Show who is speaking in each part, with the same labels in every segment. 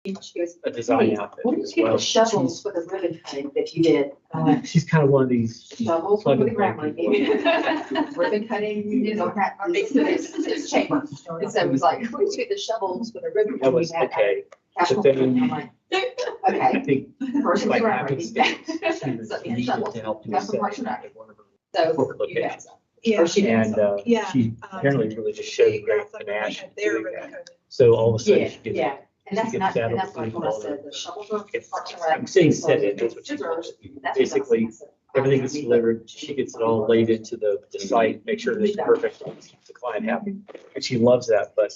Speaker 1: a design outfit
Speaker 2: What did
Speaker 1: as
Speaker 2: you get
Speaker 1: well.
Speaker 2: the shovels for the ribbon cutting that you did?
Speaker 1: She's kind of one of these.
Speaker 2: Shovels for the grammar. Ribbon cutting, you know, it's chamber. And so it was like, where did you get the shovels for the ribbon?
Speaker 1: That was okay. But then
Speaker 2: I'm like,
Speaker 1: I
Speaker 2: okay.
Speaker 1: think
Speaker 2: Person
Speaker 1: by
Speaker 2: grammar.
Speaker 1: happenstance, she was
Speaker 2: So, yeah,
Speaker 1: needed
Speaker 2: shovels.
Speaker 1: to help do a
Speaker 2: Got some
Speaker 1: section
Speaker 2: right.
Speaker 1: at one of her
Speaker 2: So
Speaker 1: corporate
Speaker 2: you got
Speaker 1: locations.
Speaker 2: some.
Speaker 3: Yeah.
Speaker 2: Or she did
Speaker 1: And
Speaker 2: some.
Speaker 3: Yeah.
Speaker 1: she apparently really just showed great panache in doing that. So all of a sudden
Speaker 2: Yeah,
Speaker 1: she gets.
Speaker 2: yeah. And that's
Speaker 1: she
Speaker 2: not,
Speaker 1: gets out
Speaker 2: and
Speaker 1: of
Speaker 2: that's like
Speaker 1: the
Speaker 2: when I
Speaker 1: blue
Speaker 2: said the shovels are.
Speaker 1: I'm saying set it, that's what she wants. Basically, everything is delivered, she gets it all laid into the site, make sure that it's perfect, keep the client happy. And she loves that, but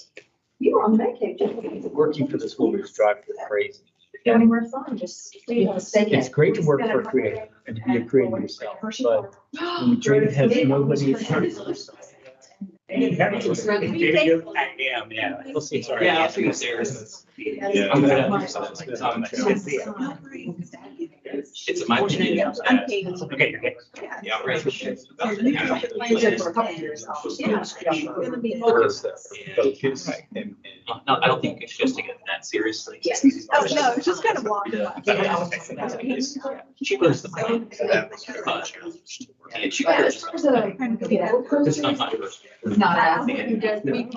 Speaker 2: You were on the vacation.
Speaker 1: working for this woman is driving her crazy.
Speaker 2: Going where it's fun, just.
Speaker 1: It's great to work for a creator and to be a creator yourself, but when the creative has nobody.
Speaker 4: I am, yeah.
Speaker 1: We'll see. Sorry.
Speaker 4: Yeah, I'll see you upstairs.
Speaker 1: Yeah.
Speaker 4: I'm gonna do something. It's my opinion. Okay, you're good. Yeah, I'm ready.
Speaker 1: Focus.
Speaker 4: No, I don't think it's just to get that seriously.
Speaker 3: Oh, no, it's just kind of walking.
Speaker 4: She learns the plan. And she learns. It's not my first.
Speaker 2: Not as.
Speaker 4: I mean,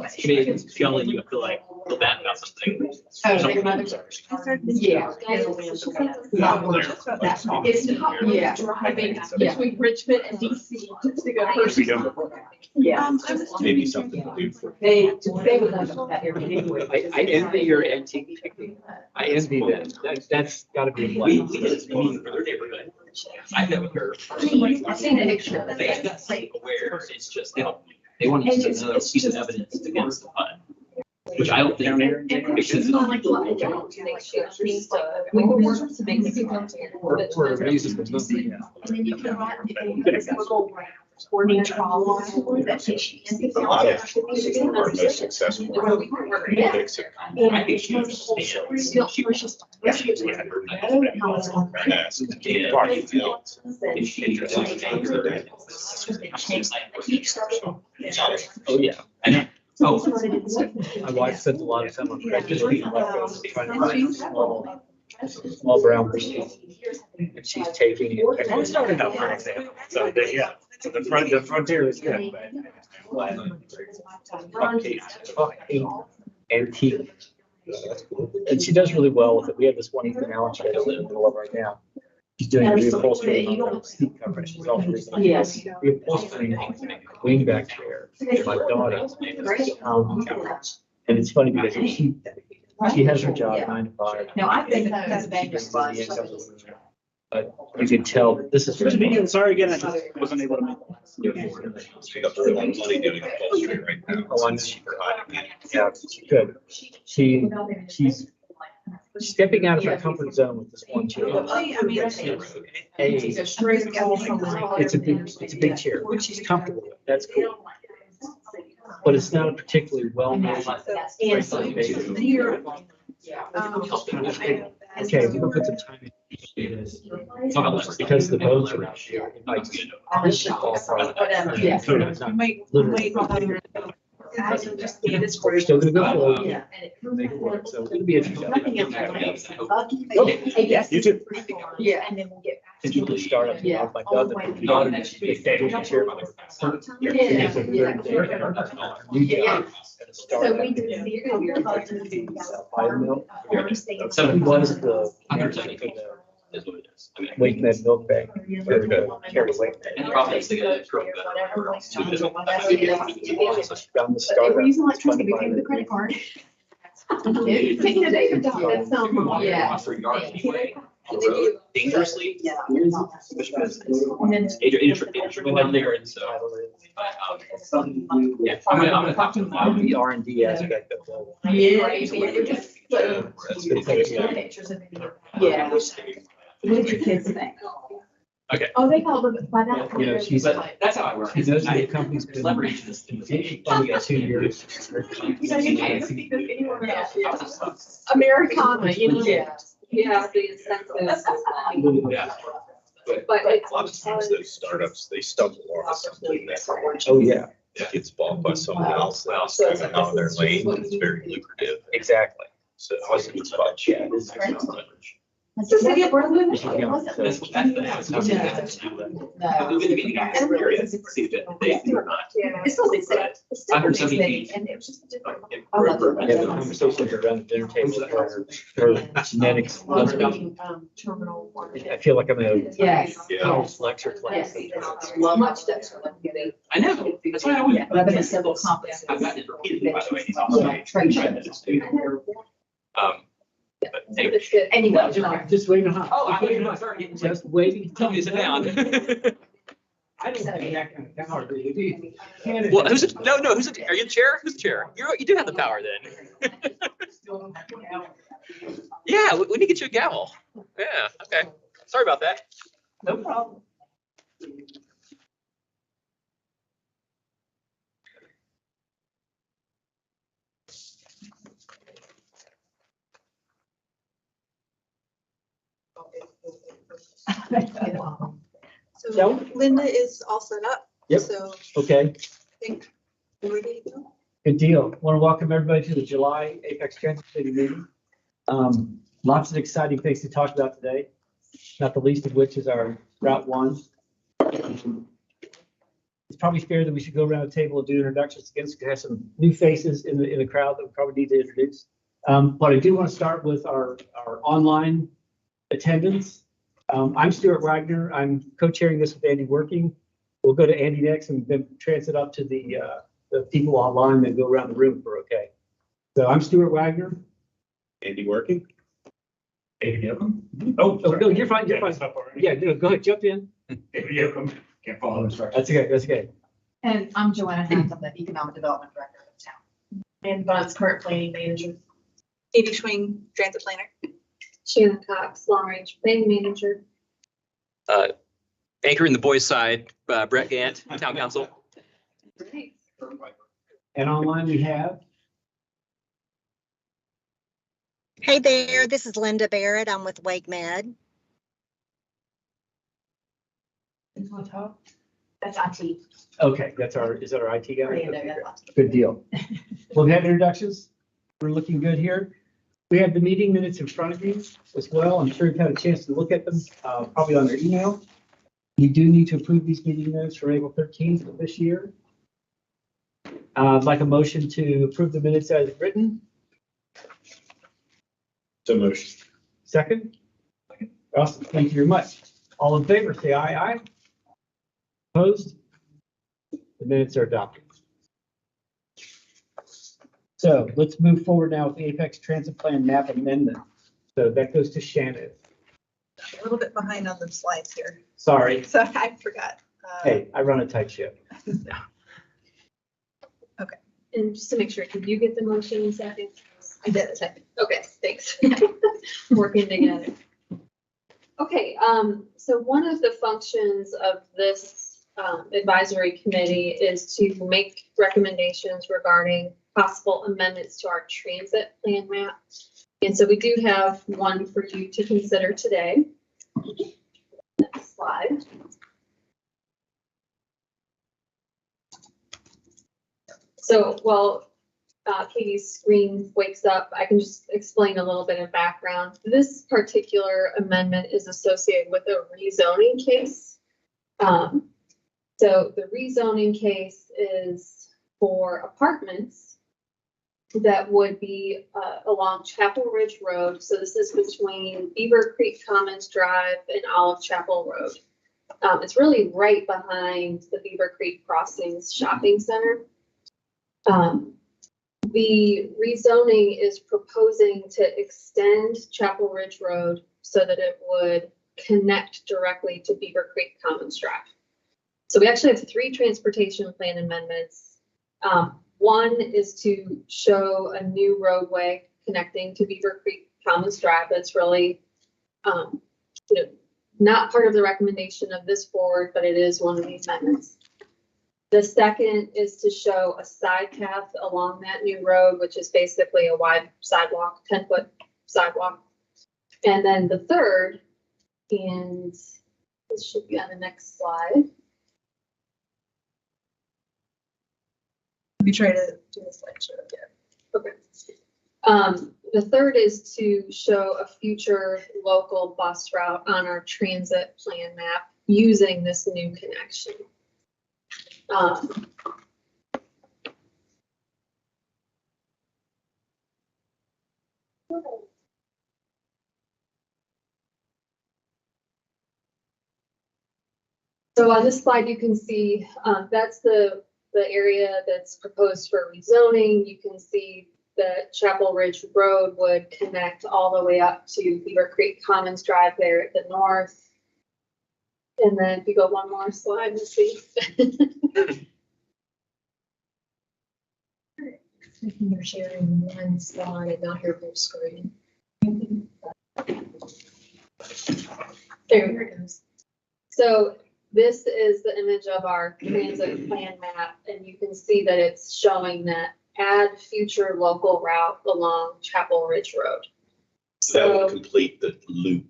Speaker 4: she only you feel like feel bad about something.
Speaker 2: Yeah. It's not, yeah.
Speaker 5: Driving between Richmond and DC just to go first.
Speaker 2: Yeah.
Speaker 4: Maybe something to do for.
Speaker 2: They would love that area anyway.
Speaker 1: I envy your antique picking. I envy that. That's gotta be a
Speaker 4: We
Speaker 1: blessing.
Speaker 4: did this meeting for their neighborhood. I met with her.
Speaker 2: I've seen the picture.
Speaker 4: They got aware, it's just, they want to use another piece of evidence against the PUD. Which I don't think, because.
Speaker 2: We were working to make it.
Speaker 1: We're amazing with nothing.
Speaker 2: And then you can write a little coordinating trial that she.
Speaker 6: A lot of our most successful
Speaker 2: Yeah.
Speaker 6: projects have
Speaker 4: I think she understands. She was just.
Speaker 6: past party fields.
Speaker 4: If she interested
Speaker 1: Oh, yeah.
Speaker 4: I know. Oh.
Speaker 1: My wife spends a lot of time on breakfast, trying to find small brown pieces. And she's taking it.
Speaker 7: I started out for example. So the frontier is good, but.
Speaker 1: Antique. And she does really well with it. We have this one Ethan Allen chair that we're in the middle of right now. She's doing reupholstering on the seat cover. She's also doing
Speaker 2: Yes.
Speaker 1: reupholstering wingback chair for my daughter. And it's funny because she has her job 9 to 5.
Speaker 2: No, I think that's dangerous.
Speaker 1: But you can tell that this is.
Speaker 7: Sorry again, I just wasn't able to make.
Speaker 6: She got really money doing upholstery right now.
Speaker 1: Oh, I know.
Speaker 6: She provided me.
Speaker 1: Yeah, good. She's stepping out of her comfort zone with this one chair. It's a big chair, which she's comfortable with. That's cool. But it's not a particularly well-made. Okay, we're gonna put some time in. Because the bones are out here. It might just fall apart.
Speaker 2: Yes.
Speaker 1: So it's not literally-
Speaker 3: Just
Speaker 1: We're still gonna go forward.
Speaker 2: Yeah.
Speaker 1: Make work. So it'll be interesting.
Speaker 7: You too.
Speaker 2: Yeah.
Speaker 3: And then we'll get.
Speaker 1: Did you just start up?
Speaker 2: Yeah.
Speaker 1: My daughter, she's taking a chair.
Speaker 2: Yeah.
Speaker 5: So we did.
Speaker 1: So he was the.
Speaker 4: Is what it is. I mean,
Speaker 1: Wake Med Milk Bank. Or the care to Wake Med.
Speaker 4: and probably it's the girl
Speaker 1: So she found the
Speaker 5: They
Speaker 1: startup.
Speaker 5: were using
Speaker 1: It's fun to
Speaker 5: electricity, we
Speaker 1: buy
Speaker 5: paid with
Speaker 1: it.
Speaker 5: a credit card. Taking a day of dog, that sounds wrong.
Speaker 2: Yeah.
Speaker 4: For yard anyway, on the road, dangerously.
Speaker 2: Yeah.
Speaker 4: Down there, and so. Yeah, I'm gonna talk to them.
Speaker 1: The R and D aspect of the.
Speaker 2: Yeah.
Speaker 1: That's gonna take you out.
Speaker 2: Yeah. What did your kids think?
Speaker 5: Oh, they called them by that.
Speaker 1: You know, she's.
Speaker 4: But that's how I work.
Speaker 1: She knows that the company's been.
Speaker 4: Leverage this.
Speaker 1: She's probably got 2 years.
Speaker 5: You know, you can't speak of anyone else. Americana, you know?
Speaker 2: Yeah.
Speaker 5: Yeah, the incentives.
Speaker 4: Yeah.
Speaker 5: But it's.
Speaker 6: A lot of times those startups, they stumble on something that
Speaker 1: Oh, yeah,
Speaker 6: gets bought by someone else. That's kind of out of their lane, and it's very lucrative.
Speaker 1: exactly.
Speaker 6: So I was in the spot. Yeah.
Speaker 2: It's the city of Portland.
Speaker 1: Yeah.
Speaker 4: That's what that's the house. We've been meeting out in this area, see if they do or not.
Speaker 2: It's still the same. It's still
Speaker 4: I heard
Speaker 2: the
Speaker 4: somebody
Speaker 2: same,
Speaker 4: beat-
Speaker 2: and it was just a different.
Speaker 1: I had a conversation around the dinner table where her genetics husband,
Speaker 2: Terminal one.
Speaker 1: I feel like I'm in a
Speaker 2: Yes.
Speaker 6: Yeah.
Speaker 1: college lecture class.
Speaker 2: Much denser than the.
Speaker 4: I know, that's why I always.
Speaker 2: But I've been to several conferences.
Speaker 4: I've gotten it repeatedly, by the way. He's also
Speaker 2: Yeah, trade
Speaker 4: tried this too. But anyway.
Speaker 2: Anyway.
Speaker 1: Just waiting on.
Speaker 4: Oh, I'm waiting on, sorry.
Speaker 1: Just waiting.
Speaker 4: Tell me to sit down.
Speaker 1: I don't have that kind of power, do you?
Speaker 4: Well, who's it? No, who's it? Are you the chair? Who's the chair? You do have the power then. Yeah, we need to get you a gavel. Yeah, okay. Sorry about that.
Speaker 1: No problem.
Speaker 3: So Linda is all set up.
Speaker 1: Yep.
Speaker 3: So
Speaker 1: Okay,
Speaker 3: I think we're ready to go.
Speaker 1: good deal. Want to welcome everybody to the July Apex Transit Committee meeting. Lots of exciting things to talk about today, not the least of which is our Route 1. It's probably fair that we should go around the table and do introductions again, because we have some new faces in the crowd that we probably need to introduce. But I do want to start with our online attendance. I'm Stuart Wagner. I'm co-chairing this with Andy Working. We'll go to Andy next and then transit up to the people online, then go around the room if we're okay. So I'm Stuart Wagner.
Speaker 6: Andy Working?
Speaker 7: Maybe of them.
Speaker 1: Oh, no, you're fine, you're fine.
Speaker 7: Stuff already.
Speaker 1: Yeah, no, go ahead, jump in.
Speaker 7: Maybe of them. Can't follow instructions.
Speaker 1: That's okay, that's okay.
Speaker 2: And I'm Joanna Hunt, I'm the Economic Development Director of town. And Bon's current planning manager.
Speaker 3: Katie Schwing, transit planner.
Speaker 5: Shannon Cox, long range planning manager.
Speaker 4: Anchor in the boys' side, Brett Gant, town council.
Speaker 1: And online we have,
Speaker 8: Hey there, this is Linda Barrett. I'm with Wake Med.
Speaker 2: That's IT.
Speaker 1: okay, is that our IT guy?
Speaker 2: Brandon,
Speaker 1: Okay,
Speaker 2: that's IT.
Speaker 1: good deal. Well, we have introductions. We're looking good here. We have the meeting minutes in front of you as well. I'm sure you've had a chance to look at them, probably on their email. You do need to approve these meeting minutes for April 13th of this year. I'd like a motion to approve the minutes as written.
Speaker 6: So motion.
Speaker 1: Second? Awesome, thank you very much. All in favor, say aye, aye. Opposed? The minutes are adopted. So let's move forward now with the Apex Transit Plan map amendment. So that goes to Shannon.
Speaker 3: A little bit behind on the slides here.
Speaker 1: Sorry.
Speaker 3: So I forgot.
Speaker 1: Hey, I run a tight ship.
Speaker 5: And just to make sure, did you get the motion in second?
Speaker 3: I did it.
Speaker 5: Okay, thanks. Working together. Okay, so one of the functions of this advisory committee is to make recommendations regarding possible amendments to our transit plan map. And so we do have one for you to consider today. Next slide. So while Katie's screen wakes up, I can just explain a little bit of background. This particular amendment is associated with a rezoning case. So the rezoning case is for apartments that would be along Chapel Ridge Road. So this is between Beaver Creek Commons Drive and Olive Chapel Road. It's really right behind the Beaver Creek Crossings Shopping Center. The rezoning is proposing to extend Chapel Ridge Road so that it would connect directly to Beaver Creek Commons Drive. So we actually have 3 transportation plan amendments. One is to show a new roadway connecting to Beaver Creek Commons Drive. That's really not part of the recommendation of this board, but it is one of the amendments. The second is to show a side path along that new road, which is basically a wide sidewalk, 10-foot sidewalk. And then the third, and this should be on the next slide.
Speaker 3: Let me try to do the slideshow again.
Speaker 5: Okay. The third is to show a future local bus route on our transit plan map using this new connection. So on this slide, you can see that's the area that's proposed for rezoning. You can see the Chapel Ridge Road would connect all the way up to Beaver Creek Commons Drive there at the north. And then if you go one more slide, let's see.
Speaker 2: You're sharing one slide and not your full screen.
Speaker 5: There it goes. So this is the image of our transit plan map, and you can see that it's showing that add future local route along Chapel Ridge Road.
Speaker 6: That would
Speaker 5: So
Speaker 6: complete the loop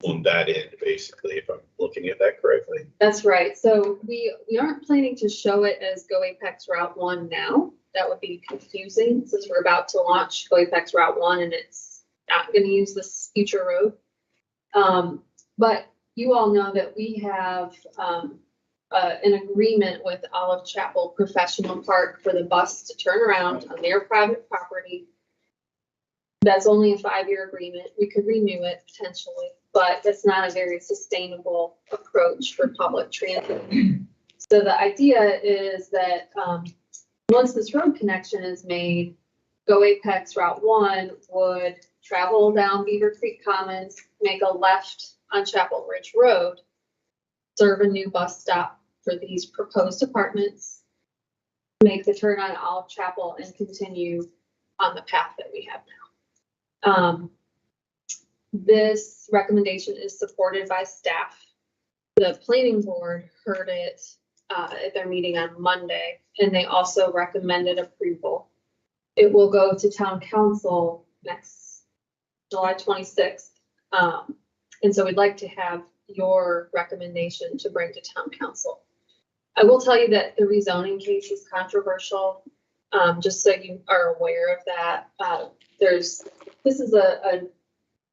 Speaker 6: on that end, basically, if I'm looking at that correctly.
Speaker 5: that's right. So we aren't planning to show it as Go Apex Route 1 now. That would be confusing since we're about to launch Go Apex Route 1 and it's not going to use this future road. But you all know that we have an agreement with Olive Chapel Professional Park for the bus to turn around on their private property. That's only a 5-year agreement. We could renew it potentially, but that's not a very sustainable approach for public transit. So the idea is that once this road connection is made, Go Apex Route 1 would travel down Beaver Creek Commons, make a left on Chapel Ridge Road, serve a new bus stop for these proposed apartments, make the turn on Olive Chapel, and continue on the path that we have now. This recommendation is supported by staff. The planning board heard it at their meeting on Monday, and they also recommended approval. It will go to town council next July 26th. And so we'd like to have your recommendation to bring to town council. I will tell you that the rezoning case is controversial, just so you are aware of that. This is a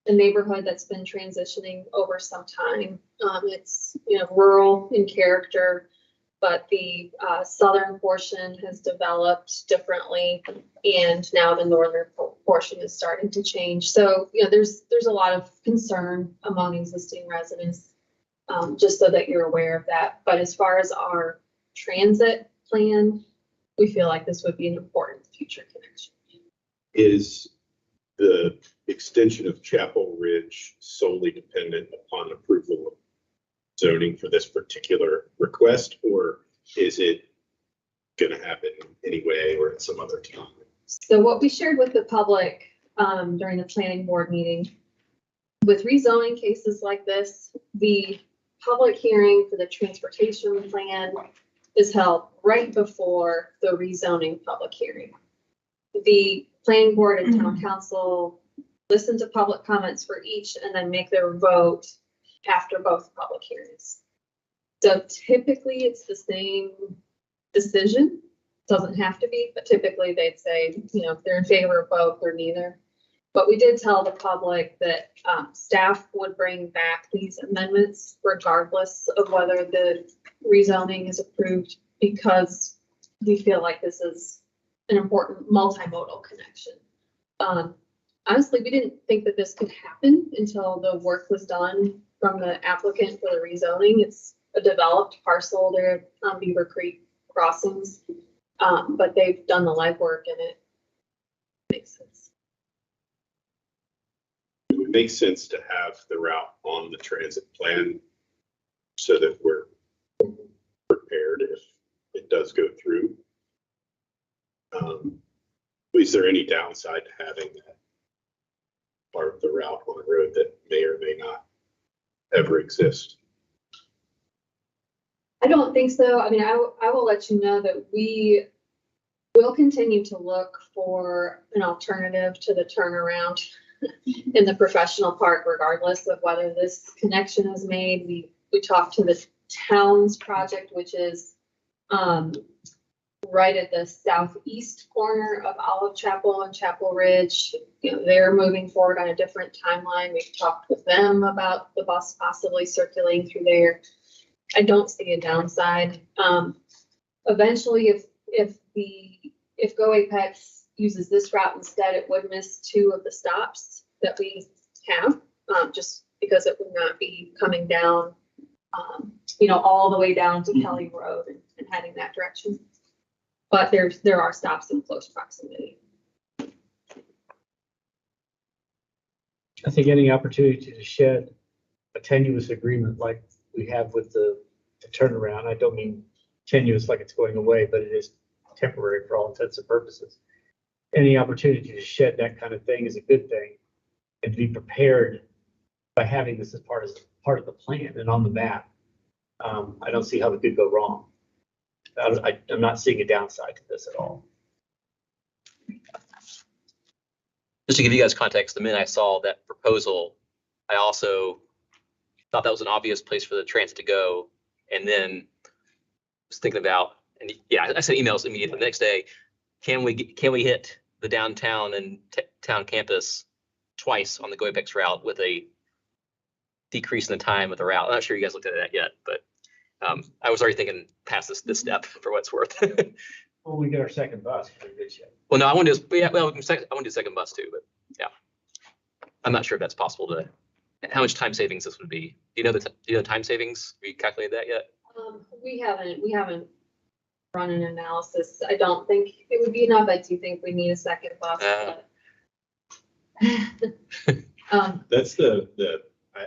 Speaker 5: neighborhood that's been transitioning over some time. It's rural in character, but the southern portion has developed differently, and now the northern portion is starting to change. So there's a lot of concern among existing residents, just so that you're aware of that. But as far as our transit plan, we feel like this would be an important future connection.
Speaker 6: Is the extension of Chapel Ridge solely dependent upon approval of zoning for this particular request, or is it going to happen anyway or at some other time?
Speaker 5: So what we shared with the public during the planning board meeting, with rezoning cases like this, the public hearing for the transportation plan is held right before the rezoning public hearing. The planning board and town council listen to public comments for each and then make their vote after both public hearings. So typically it's the same decision. Doesn't have to be, but typically they'd say, if they're in favor of both or neither. But we did tell the public that staff would bring back these amendments regardless of whether the rezoning is approved, because we feel like this is an important multimodal connection. Honestly, we didn't think that this could happen until the work was done from the applicant for the rezoning. It's a developed parcel there on Beaver Creek Crossings, but they've done the legwork and it makes sense.
Speaker 6: It would make sense to have the route on the transit plan so that we're prepared if it does go through. Is there any downside to having that part of the route on a road that may or may not ever exist?
Speaker 5: I don't think so. I mean, I will let you know that we will continue to look for an alternative to the turnaround in the professional park, regardless of whether this connection is made. We talked to the town's project, which is right at the southeast corner of Olive Chapel and Chapel Ridge. You know, they're moving forward on a different timeline. We've talked with them about the bus possibly circulating through there. I don't see a downside. Eventually, if Go Apex uses this route instead, it would miss 2 of the stops that we have, just because it would not be coming down, all the way down to Kelly Road and heading that direction. But there are stops in close proximity.
Speaker 1: I think any opportunity to shed a tenuous agreement like we have with the turnaround, I don't mean tenuous like it's going away, but it is temporary for all intents and purposes. Any opportunity to shed that kind of thing is a good thing, and to be prepared by having this as part of the plan and on the map. I don't see how it could go wrong. I'm not seeing a downside to this at all.
Speaker 4: Just to give you guys context, the minute I saw that proposal, I also thought that was an obvious place for the transit to go. And then was thinking about, and yeah, I sent emails immediately the next day. Can we hit the downtown and town campus twice on the Go Apex route with a decrease in the time of the route? I'm not sure you guys looked at that yet, but I was already thinking past this step for what it's worth.
Speaker 1: Well, we get our second bus. Pretty good shape.
Speaker 4: Well, no, I want to do, I want to do second bus too, but yeah, I'm not sure if that's possible to. How much time savings this would be? Do you know the time savings? Have you calculated that yet?
Speaker 5: We haven't run an analysis. I don't think it would be enough. I do think we need a second bus.
Speaker 6: That's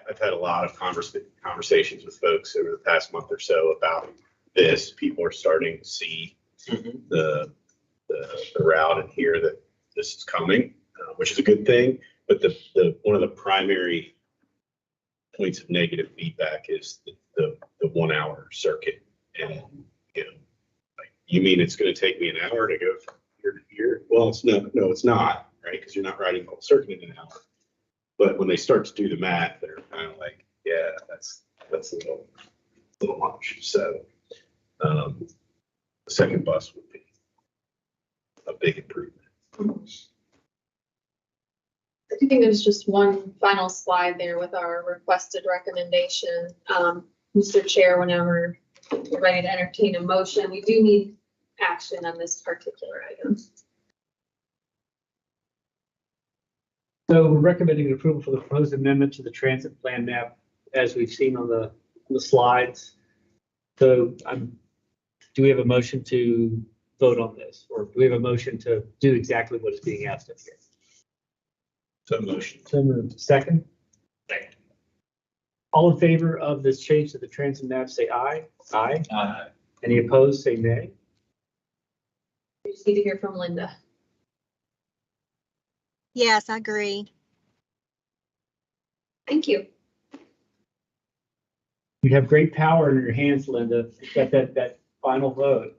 Speaker 6: I've had a lot of conversations with folks over the past month or so about this. People are starting to see the route and hear that this is coming, which is a good thing. But the one of the primary points of negative feedback is the 1 hour circuit. And you mean it's going to take me an hour to go from here to here? Well, no, it's not, right? Because you're not riding the whole circuit in an hour. But when they start to do the math, they're kind of like, yeah, that's a little much. So the second bus would be a big improvement.
Speaker 5: I think there's just one final slide there with our requested recommendation. Mr. Chair, whenever you're ready to entertain a motion, we do need action on this particular item.
Speaker 1: So we're recommending approval for the proposed amendment to the transit plan map as we've seen on the slides. So do we have a motion to vote on this, or do we have a motion to do exactly what is being asked of here?
Speaker 6: So motion.
Speaker 1: So moved. Second?
Speaker 7: Second.
Speaker 1: All in favor of this change to the transit map, say aye. Aye.
Speaker 7: Aye.
Speaker 1: Any opposed, say nay.
Speaker 5: We just need to hear from Linda.
Speaker 8: Yes, I agree.
Speaker 5: Thank you.
Speaker 1: You have great power in your hands, Linda. Get that final vote.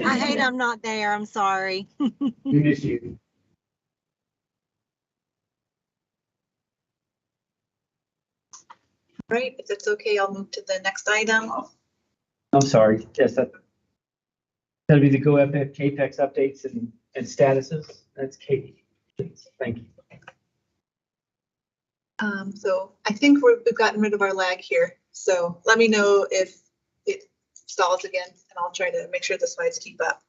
Speaker 8: I hate I'm not there. I'm sorry.
Speaker 1: We miss you.
Speaker 3: Right, if it's okay, I'll move to the next item.
Speaker 1: I'm sorry. Yes, that'll be the Go Apex updates and statuses. That's Katie. Please. Thank you.
Speaker 3: So I think we've gotten rid of our lag here. So let me know if it stalls again, and I'll try to make sure the slides keep up.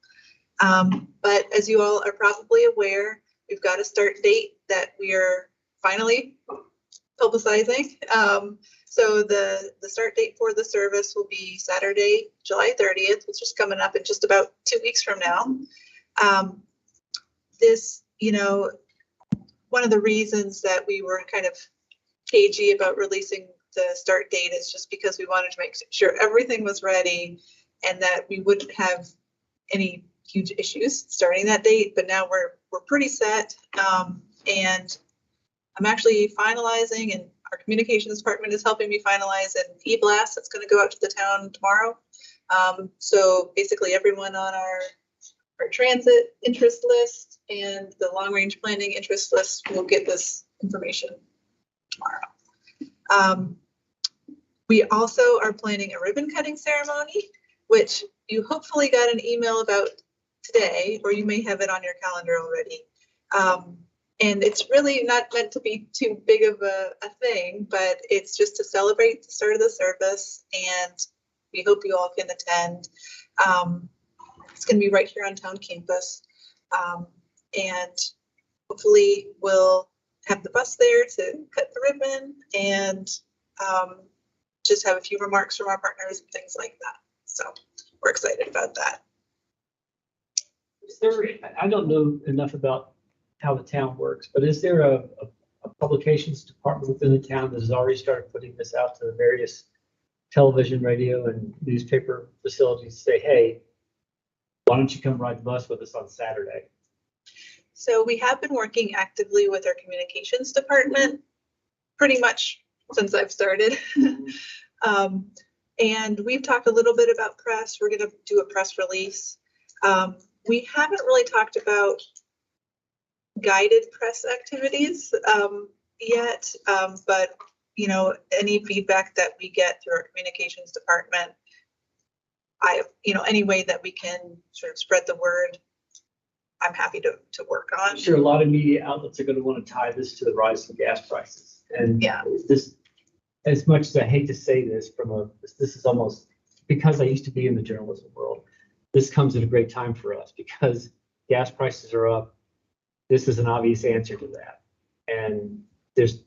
Speaker 3: But as you all are probably aware, we've got a start date that we are finally publicizing. So the start date for the service will be Saturday, July 30th, which is coming up in just about 2 weeks from now. This, one of the reasons that we were kind of cagey about releasing the start date is just because we wanted to make sure everything was ready and that we wouldn't have any huge issues starting that date. But now we're pretty set, and I'm actually finalizing, and our communications department is helping me finalize an e-blast that's going to go out to the town tomorrow. So basically everyone on our transit interest list and the long range planning interest list will get this information tomorrow. We also are planning a ribbon cutting ceremony, which you hopefully got an email about today, or you may have it on your calendar already. And it's really not meant to be too big of a thing, but it's just to celebrate the start of the service, and we hope you all can attend. It's going to be right here on town campus. And hopefully we'll have the bus there to cut the ribbon and just have a few remarks from our partners and things like that. So we're excited about that.
Speaker 1: Is there, I don't know enough about how the town works, but is there a publications department within the town that has already started putting this out to the various television, radio, and newspaper facilities to say, hey, why don't you come ride the bus with us on Saturday?
Speaker 3: So we have been working actively with our communications department pretty much since I've started. And we've talked a little bit about press. We're going to do a press release. We haven't really talked about guided press activities yet, but you know, any feedback that we get through our communications department, any way that we can sort of spread the word, I'm happy to work on.
Speaker 1: I'm sure a lot of media outlets are going to want to tie this to the rise in gas prices. And
Speaker 3: yeah,
Speaker 1: this, as much as I hate to say this, this is almost, because I used to be in the journalism world, this comes at a great time for us because gas prices are up. This is an obvious answer to that. And there's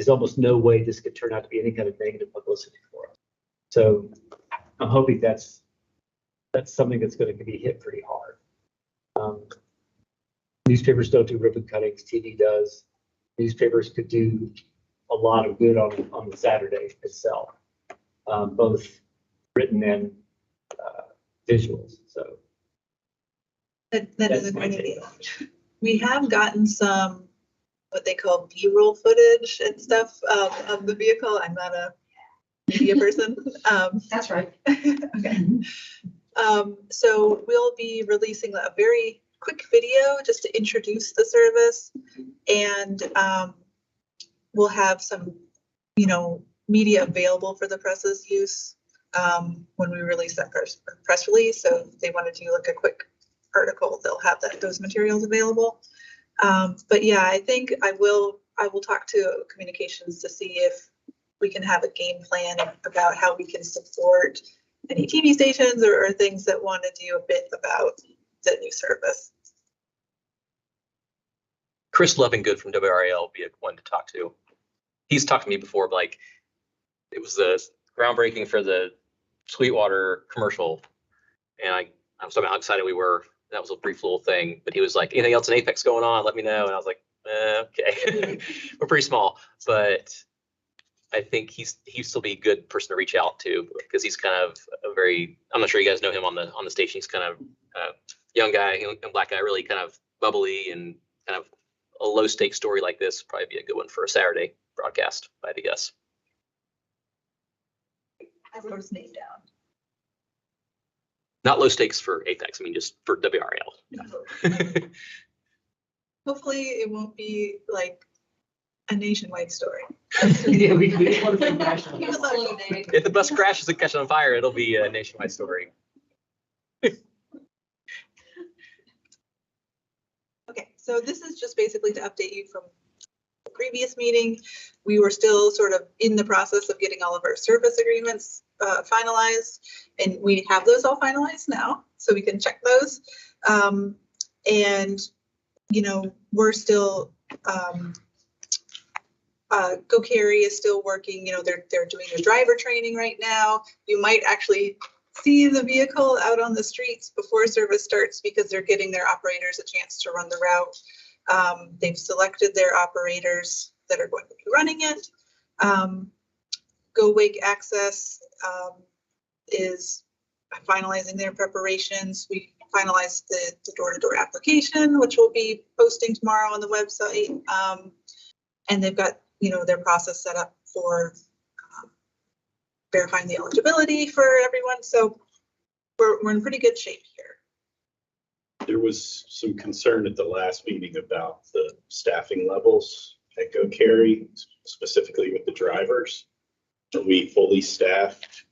Speaker 1: almost no way this could turn out to be any kind of negative publicity for us. So I'm hoping that's something that's going to be hit pretty hard. Newspapers don't do ribbon cuttings, TV does. Newspapers could do a lot of good on the Saturday itself, both written and visuals. So
Speaker 3: that is a great
Speaker 1: my
Speaker 3: idea.
Speaker 1: take.
Speaker 3: We have gotten some what they call B-roll footage and stuff of the vehicle. I'm not a media person.
Speaker 2: That's right.
Speaker 3: Okay. So we'll be releasing a very quick video just to introduce the service, and we'll have some, media available for the press's use when we release that press release. So if they want to do like a quick article, they'll have those materials available. But yeah, I think I will talk to communications to see if we can have a game plan about how we can support any TV stations or things that want to do a bit about the new service.
Speaker 4: Chris Lovingood from WRAL would be a one to talk to. He's talked to me before, but like it was the groundbreaking for the Sweetwater commercial, and I was talking about how excited we were. That was a brief little thing, but he was like, anything else in Apex going on, let me know. And I was like, okay. We're pretty small, but I think he'd still be a good person to reach out to because he's kind of I'm not sure you guys know him on the station. He's kind of a young guy, young black guy, really kind of bubbly, and kind of a low stakes story like this would probably be a good one for a Saturday broadcast, if I had to guess.
Speaker 3: I wrote his name down.
Speaker 4: Not low stakes for Apex, I mean just for WRAL. Yeah.
Speaker 3: Hopefully it won't be like a nationwide story.
Speaker 1: Yeah, we just want to be national.
Speaker 4: If the bus crashes and catches on fire, it'll be a nationwide story.
Speaker 3: Okay, so this is just basically to update you from the previous meeting. We were still sort of in the process of getting all of our service agreements finalized, and we have those all finalized now, so we can check those. And we're still Go Carry is still working. They're doing their driver training right now. You might actually see the vehicle out on the streets before service starts because they're getting their operators a chance to run the route. They've selected their operators that are going to be running it. Go Wake Access is finalizing their preparations. We finalized the door-to-door application, which we'll be posting tomorrow on the website. And they've got their process set up for verifying the eligibility for everyone. So we're in pretty good shape here.
Speaker 6: There was some concern at the last meeting about the staffing levels at Go Carry, specifically with the drivers. Are we fully staffed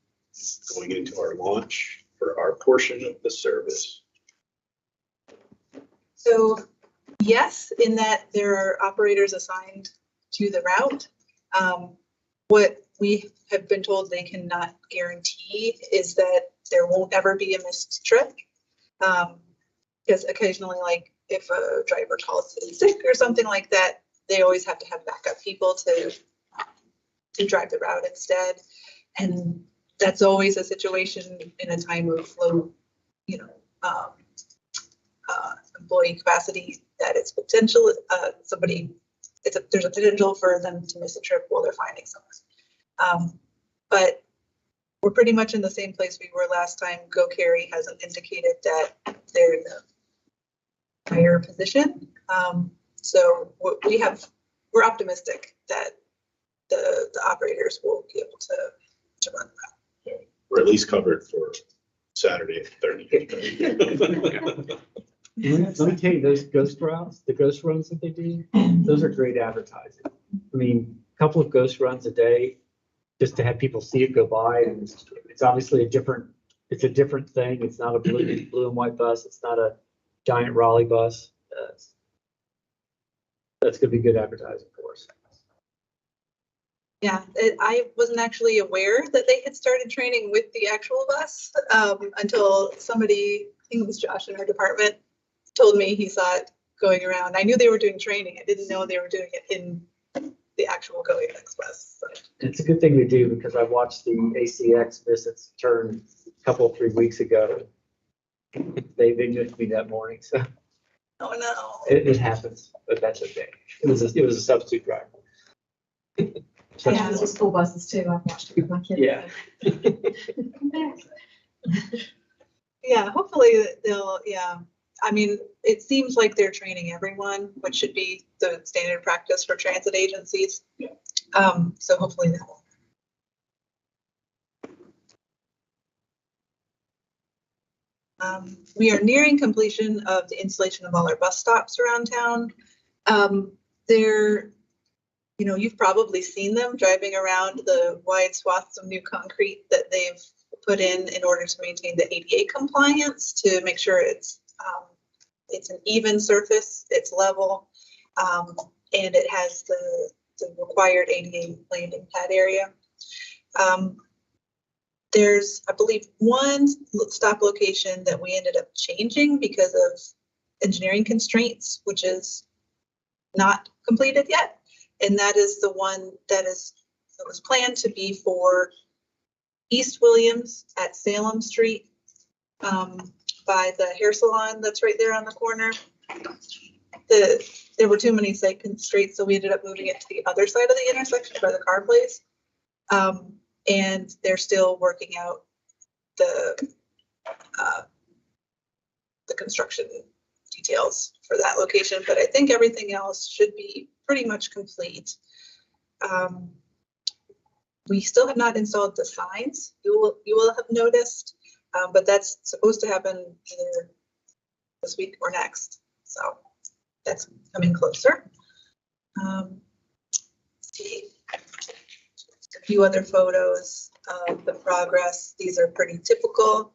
Speaker 6: going into our launch for our portion of the service?
Speaker 3: So yes, in that there are operators assigned to the route. What we have been told they cannot guarantee is that there won't ever be a missed trip. Because occasionally, like if a driver calls in sick or something like that, they always have to have backup people to drive the route instead. And that's always a situation in a time of low, employee capacity, that it's potential, there's a potential for them to miss a trip while they're finding someone. But we're pretty much in the same place we were last time. Go Carry hasn't indicated that they're in a higher position. So we're optimistic that the operators will be able to run that.
Speaker 6: We're at least covered for Saturday at 30.
Speaker 1: Let me tell you, those ghost routes, the ghost runs that they do, those are great advertising. I mean, a couple of ghost runs a day, just to have people see it go by, and it's obviously a different thing. It's not a blue and white bus. It's not a giant Raleigh bus. That's gonna be good advertising for us.
Speaker 3: Yeah, I wasn't actually aware that they had started training with the actual bus until somebody, I think it was Josh in our department, told me he saw it going around. I knew they were doing training. I didn't know they were doing it in the actual GoAX bus. So.
Speaker 1: It's a good thing to do because I watched the ACX miss its turn a couple, 3 weeks ago. They missed me that morning, so.
Speaker 3: Oh no.
Speaker 1: It happens, but that's okay. It was a substitute driver.
Speaker 2: It happens with school buses too. I've watched it with my kids.
Speaker 1: Yeah.
Speaker 3: Yeah, hopefully they'll, I mean, it seems like they're training everyone, which should be the standard practice for transit agencies. So hopefully that will. We are nearing completion of the installation of all our bus stops around town. You've probably seen them driving around the wide swaths of new concrete that they've put in order to maintain the ADA compliance, to make sure it's an even surface, it's level, and it has the required ADA landing pad area. There's, I believe, one stop location that we ended up changing because of engineering constraints, which is not completed yet. And that is the one that was planned to be for East Williams at Salem Street, by the hair salon that's right there on the corner. There were too many site constraints, so we ended up moving it to the other side of the intersection by the car place. And they're still working out the construction details for that location, but I think everything else should be pretty much complete. We still have not installed the signs. You will have noticed, but that's supposed to happen either this week or next. So that's coming closer. See a few other photos of the progress. These are pretty typical.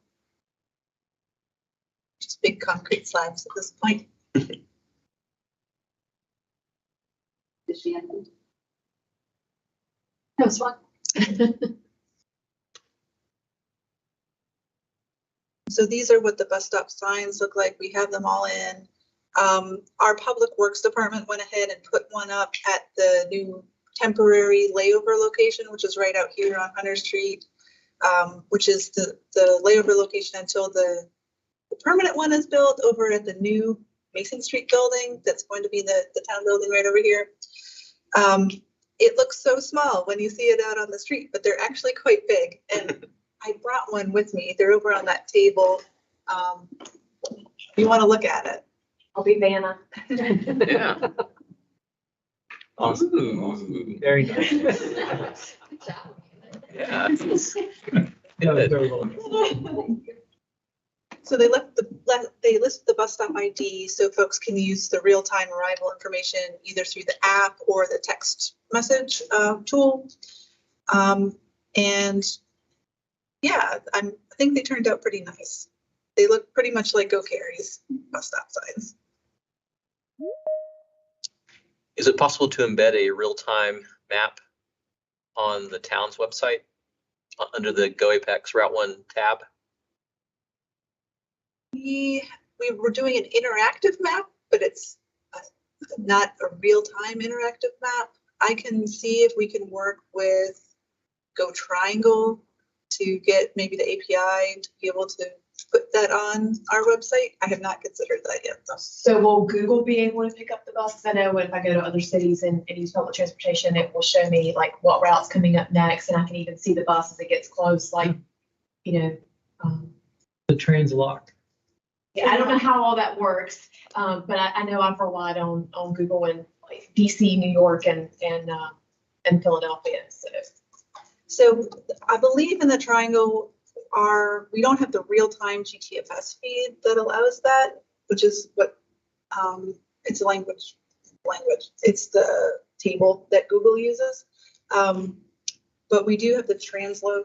Speaker 3: Just big concrete slabs at this point.
Speaker 2: Did she end? That was fun.
Speaker 3: So these are what the bus stop signs look like. We have them all in. Our Public Works Department went ahead and put one up at the new temporary layover location, which is right out here on Hunter Street, which is the layover location until the permanent one is built over at the new Mason Street building. That's going to be the town building right over here. It looks so small when you see it out on the street, but they're actually quite big. And I brought one with me. They're over on that table. You want to look at it.
Speaker 2: I'll be Vanna.
Speaker 4: Yeah.
Speaker 1: Awesome.
Speaker 4: Ooh.
Speaker 1: Very nice.
Speaker 2: Good job.
Speaker 4: Yeah.
Speaker 1: No, very well.
Speaker 3: So they list the bus stop ID so folks can use the real-time arrival information either through the app or the text message tool. And yeah, I think they turned out pretty nice. They look pretty much like Go Carry's bus stop signs.
Speaker 4: Is it possible to embed a real-time map on the town's website under the Go Apex Route 1 tab?
Speaker 3: We were doing an interactive map, but it's not a real-time interactive map. I can see if we can work with Go Triangle to get maybe the API to be able to put that on our website. I have not considered that yet, though.
Speaker 2: So will Google be able to pick up the buses? I know if I go to other cities and use public transportation, it will show me like what route's coming up next, and I can even see the bus as it gets close, like, you know.
Speaker 1: The train's locked.
Speaker 2: Yeah, I don't know how all that works, but I know I've relied on Google in like DC, New York, and Philadelphia.
Speaker 3: So I believe in the Triangle we don't have the real-time GTFS feed that allows that, which is what it's a language. It's the table that Google uses. But we do have the Transloc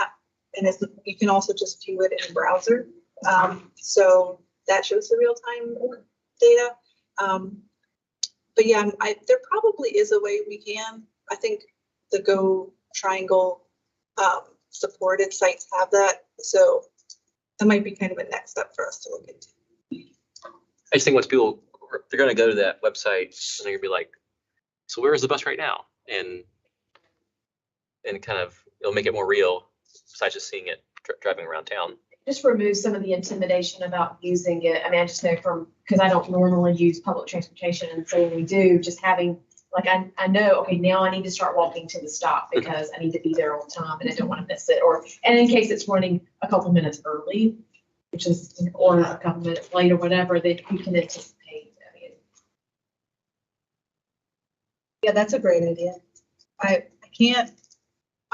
Speaker 3: app, and you can also just view it in a browser. So that shows the real-time data. But yeah, there probably is a way we can. I think the Go Triangle supported sites have that. So that might be kind of a next step for us to look into.
Speaker 4: I just think once people, they're going to go to that website and they're going to be like, so where is the bus right now? And kind of, it'll make it more real besides just seeing it driving around town.
Speaker 2: Just remove some of the intimidation about using it. I mean, I just know because I don't normally use public transportation. And so when we do, just having, like, I know, okay, now I need to start walking to the stop because I need to be there on time and I don't want to miss it. And in case it's running a couple minutes early, or a couple minutes late or whatever, that you can anticipate. I mean,
Speaker 3: Yeah, that's a great idea.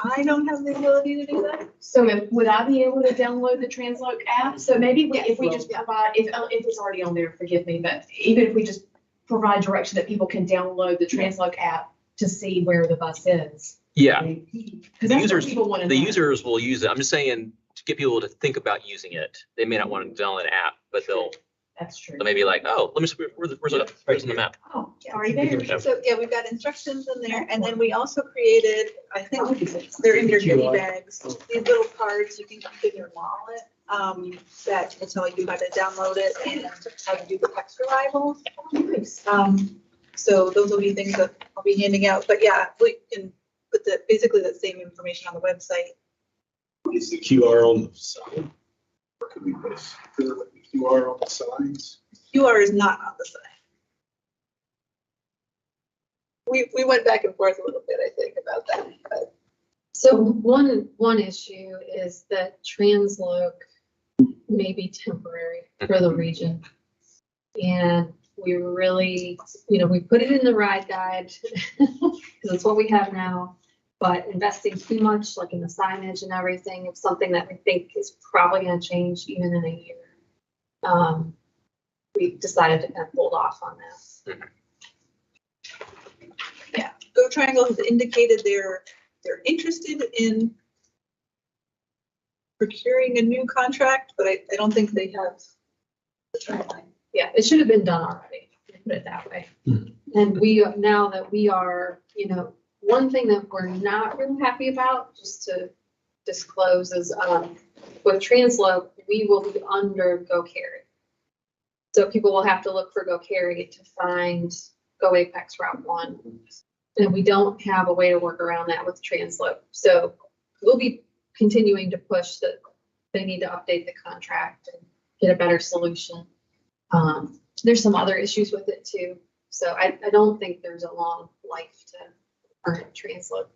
Speaker 3: I don't have the ability to do that.
Speaker 2: So would I be able to download the Transloc app? So maybe if we just provide, if it's already on there, forgive me, but even if we just provide direction that people can download the Transloc app to see where the bus is.
Speaker 4: Yeah.
Speaker 2: Because that's what people want to know.
Speaker 4: Users will use it. I'm just saying to get people to think about using it. They may not want to download an app, but they'll maybe like, oh, let me see where's on the map.
Speaker 2: Oh, sorry, there.
Speaker 3: So yeah, we've got instructions in there, and then we also created, I think they're in your goodie bags, these little cards you can keep in your wallet that will tell you how to download it and how to do the text arrival. So those will be things that I'll be handing out. But yeah, we can put basically the same information on the website.
Speaker 6: Is the QR on the side? Or could we put a QR on the sides?
Speaker 3: QR is not on the side. We went back and forth a little bit, I think, about that. But.
Speaker 5: So one issue is that Transloc may be temporary for the region. And we really, we put it in the ride guide because it's what we have now. But investing too much, like in the signage and everything, is something that we think is probably going to change even in a year. We decided to kind of hold off on that.
Speaker 3: Yeah, Go Triangle has indicated they're interested in procuring a new contract, but I don't think they have the timeline.
Speaker 5: Yeah, it should have been done already, put it that way. And now that we are, one thing that we're not really happy about, just to disclose, is with Transloc, we will be under Go Carry. So people will have to look for Go Carry to find Go Apex Route 1. And we don't have a way to work around that with Transloc. So we'll be continuing to push that they need to update the contract and get a better solution. There's some other issues with it too. So I don't think there's a long life to current Transloc.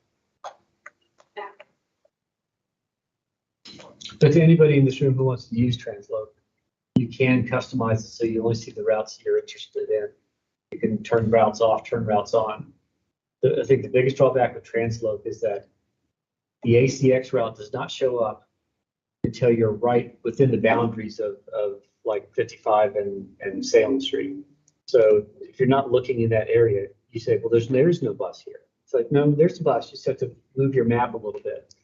Speaker 5: Yeah.
Speaker 1: But to anybody in this room who wants to use Transloc, you can customize it so you only see the routes you're interested in. You can turn routes off, turn routes on. I think the biggest drawback with Transloc is that the ACX route does not show up until you're right within the boundaries of like 55 and Salem Street. So if you're not looking in that area, you say, well, there's no bus here. It's like, no, there's a bus. You just have to move your map a little bit.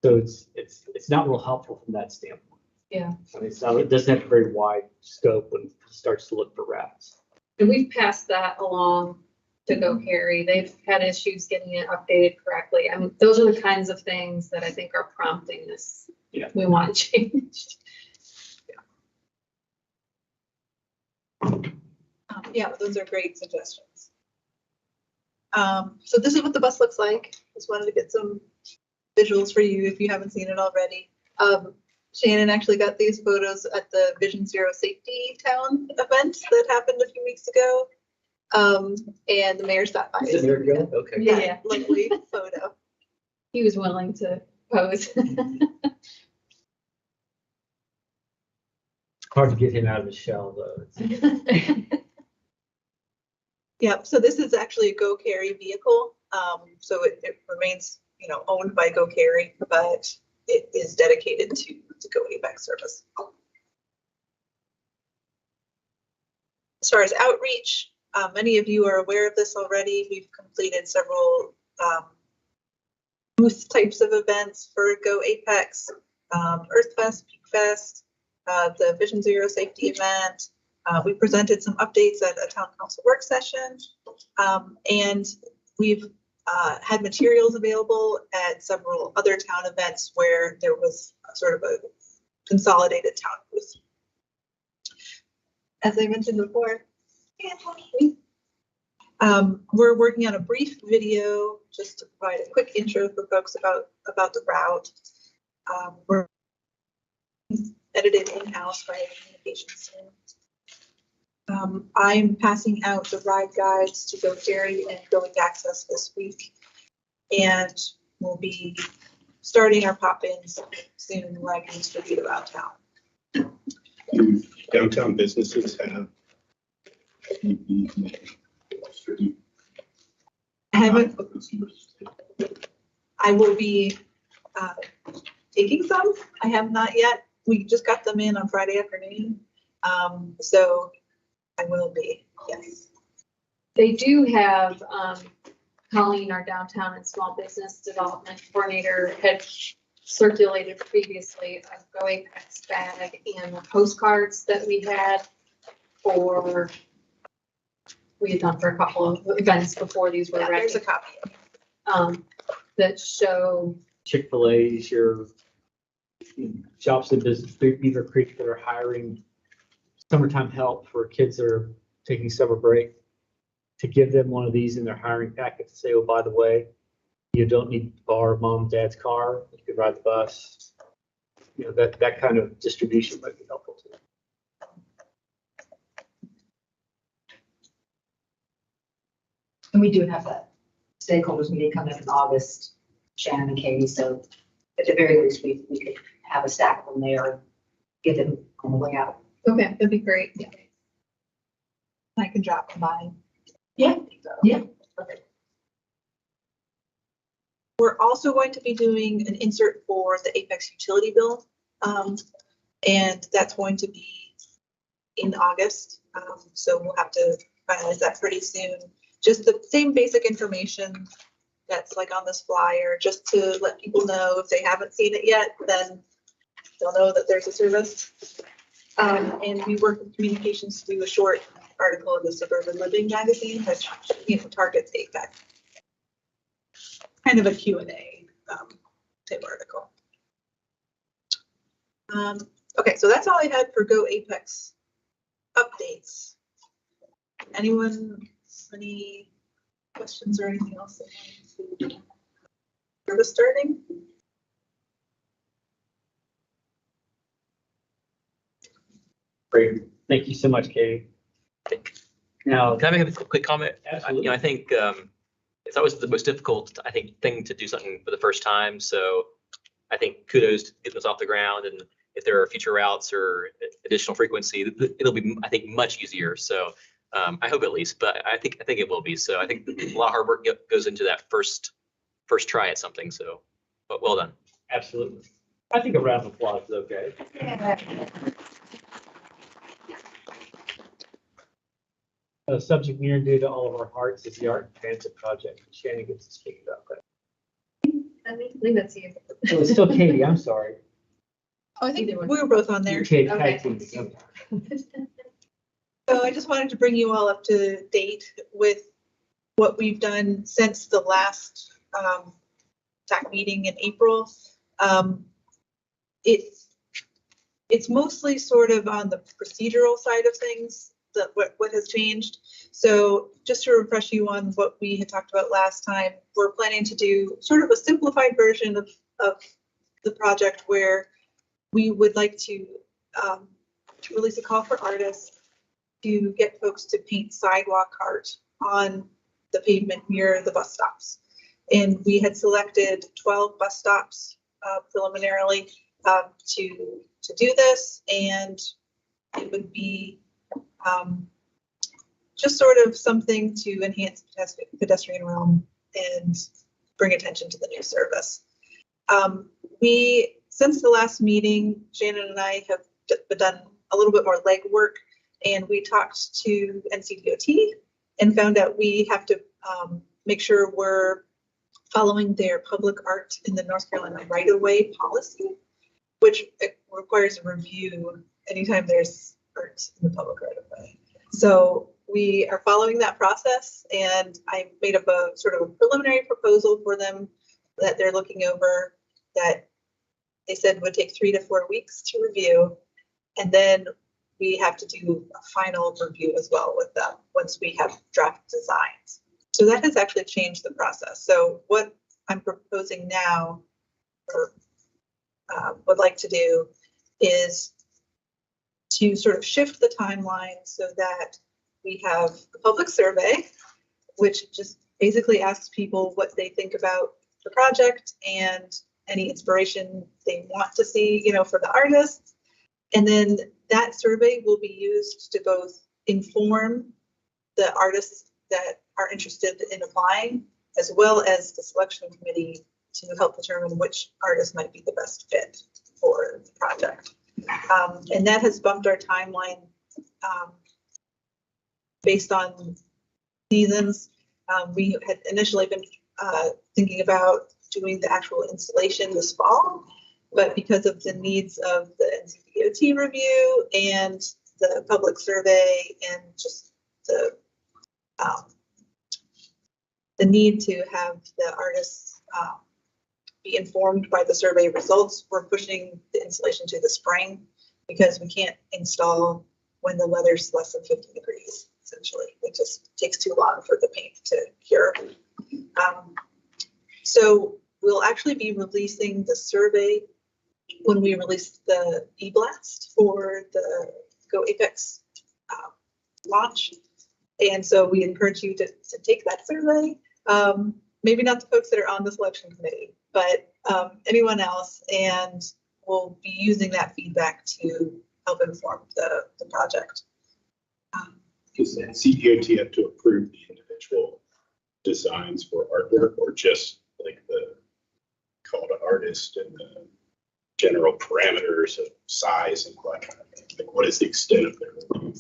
Speaker 1: So it's not real helpful from that standpoint.
Speaker 5: Yeah.
Speaker 1: I mean, it doesn't have a very wide scope when it starts to look for routes.
Speaker 5: And we've passed that along to Go Carry. They've had issues getting it updated correctly. I mean, those are the kinds of things that I think are prompting this.
Speaker 1: Yeah.
Speaker 5: We want to change.
Speaker 3: Yeah, those are great suggestions. So this is what the bus looks like. Just wanted to get some visuals for you if you haven't seen it already. Shannon actually got these photos at the Vision Zero Safety Town event that happened a few weeks ago. And the mayor stopped by.
Speaker 1: Is it there you go? Okay.
Speaker 3: Yeah, lovely photo.
Speaker 5: He was willing to pose.
Speaker 1: Hard to get him out of his shell, though.
Speaker 3: Yep, so this is actually a Go Carry vehicle. So it remains, owned by Go Carry, but it is dedicated to Go APEX service. As far as outreach, many of you are aware of this already. We've completed several booth types of events for Go APEX, EarthFest, PeakFest, the Vision Zero Safety event. We presented some updates at a town council work session, and we've had materials available at several other town events where there was sort of a consolidated town booth. As I mentioned before, we're working on a brief video just to provide a quick intro for folks about the route. We're edited in-house by a communications team. I'm passing out the ride guides to Go Carry and Going Access this week, and we'll be starting our pop-ins soon where I can distribute around town.
Speaker 6: Downtown businesses have.
Speaker 3: I will be taking some. I have not yet. We just got them in on Friday afternoon. So I will be, yes.
Speaker 5: They do have, Colleen, our downtown and small business development coordinator, had circulated previously a Go APEX bag and the postcards that we had done for a couple of events before these were
Speaker 3: Yeah,
Speaker 5: ready.
Speaker 3: there's a copy.
Speaker 5: That show.
Speaker 1: Chick-fil-A's, your shops in business, Beaver Creek that are hiring summertime help for kids that are taking summer break, to give them one of these in their hiring packet to say, oh, by the way, you don't need to borrow mom and dad's car. You can ride the bus. That kind of distribution might be helpful too.
Speaker 9: And we do have that stakeholders meeting coming up in August, Shannon and Katie, so at the very least, we could have a stack of them there and get them on the way out.
Speaker 5: Okay, that'd be great.
Speaker 9: Yeah.
Speaker 3: I can drop mine.
Speaker 9: Yeah. Yeah.
Speaker 3: Okay. We're also going to be doing an insert for the Apex utility bill. And that's going to be in August. So we'll have to finalize that pretty soon. Just the same basic information that's like on this flyer, just to let people know if they haven't seen it yet, then they'll know that there's a service. And we work with communications to do a short article in the Suburban Living magazine, which targets APEC. Kind of a Q&A type article. Okay, so that's all I had for Go APEX updates. Anyone, any questions or anything else? Service starting?
Speaker 1: Great. Thank you so much, Katie. Now,
Speaker 4: Can I make a quick comment?
Speaker 1: Absolutely.
Speaker 4: I think it's always the most difficult, thing to do something for the first time. So I think kudos to getting this off the ground. And if there are future routes or additional frequency, it'll be, I think, much easier. So I hope at least, but I think it will be. So I think a lot of hard work goes into that first try at something. So, but well done.
Speaker 1: absolutely. I think a round of applause is okay. A subject near and dear to all of our hearts is the Art and Transit Project. Shannon gets to speak about that.
Speaker 5: I think that's you.
Speaker 1: Oh, it's still Katie, I'm sorry.
Speaker 3: Oh, I think
Speaker 5: Either one.
Speaker 3: we were both on there.
Speaker 1: You're Katie,
Speaker 5: Okay.
Speaker 1: tag team.
Speaker 3: So I just wanted to bring you all up to date with what we've done since the last TAC meeting in April. It's mostly sort of on the procedural side of things, that what has changed. So just to refresh you on what we had talked about last time, we're planning to do sort of a simplified version of the project where we would like to release a call for artists to get folks to paint sidewalk art on the pavement near the bus stops. And we had selected 12 bus stops preliminarily to do this, and it would be just sort of something to enhance pedestrian realm and bring attention to the new service. Since the last meeting, Shannon and I have done a little bit more legwork, and we talked to NCDOT and found out we have to make sure we're following their public art in the North Carolina right-of-way policy, which requires a review anytime there's art in the public right-of-way. So we are following that process, and I made up a sort of a preliminary proposal for them that they're looking over, that they said would take 3 to 4 weeks to review. And then we have to do a final review as well with them once we have draft designs. So that has actually changed the process. So what I'm proposing now, or would like to do, is to sort of shift the timeline so that we have a public survey, which just basically asks people what they think about the project and any inspiration they want to see, for the artists. And then that survey will be used to both inform the artists that are interested in applying, as well as the selection committee to help determine which artist might be the best fit for the project. And that has bumped our timeline based on seasons. We had initially been thinking about doing the actual installation this fall, but because of the needs of the NCDOT review and the public survey and just the need to have the artists be informed by the survey results, we're pushing the installation to the spring, because we can't install when the weather's less than 50 degrees, essentially. It just takes too long for the paint to cure. So we'll actually be releasing the survey when we release the e-blast for the Go Apex launch. And so we encourage you to take that survey. Maybe not the folks that are on the selection committee, but anyone else, and we'll be using that feedback to help inform the project.
Speaker 6: Does the NCDOT have to approve the individual designs for artwork, or just like the call to artist and the general parameters of size and what kind of thing? Like, what is the extent of their review?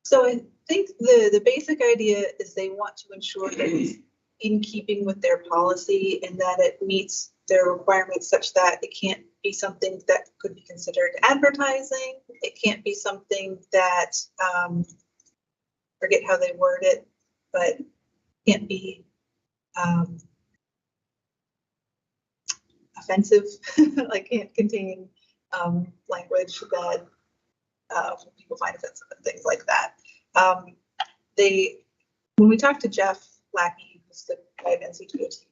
Speaker 3: So I think the basic idea is they want to ensure that it's in keeping with their policy and that it meets their requirements, such that it can't be something that could be considered advertising. It can't be something that, forget how they word it, but can't be offensive, like can't contain language that people find offensive and things like that. When we talked to Jeff Lackey, who's the guy at NCDOT,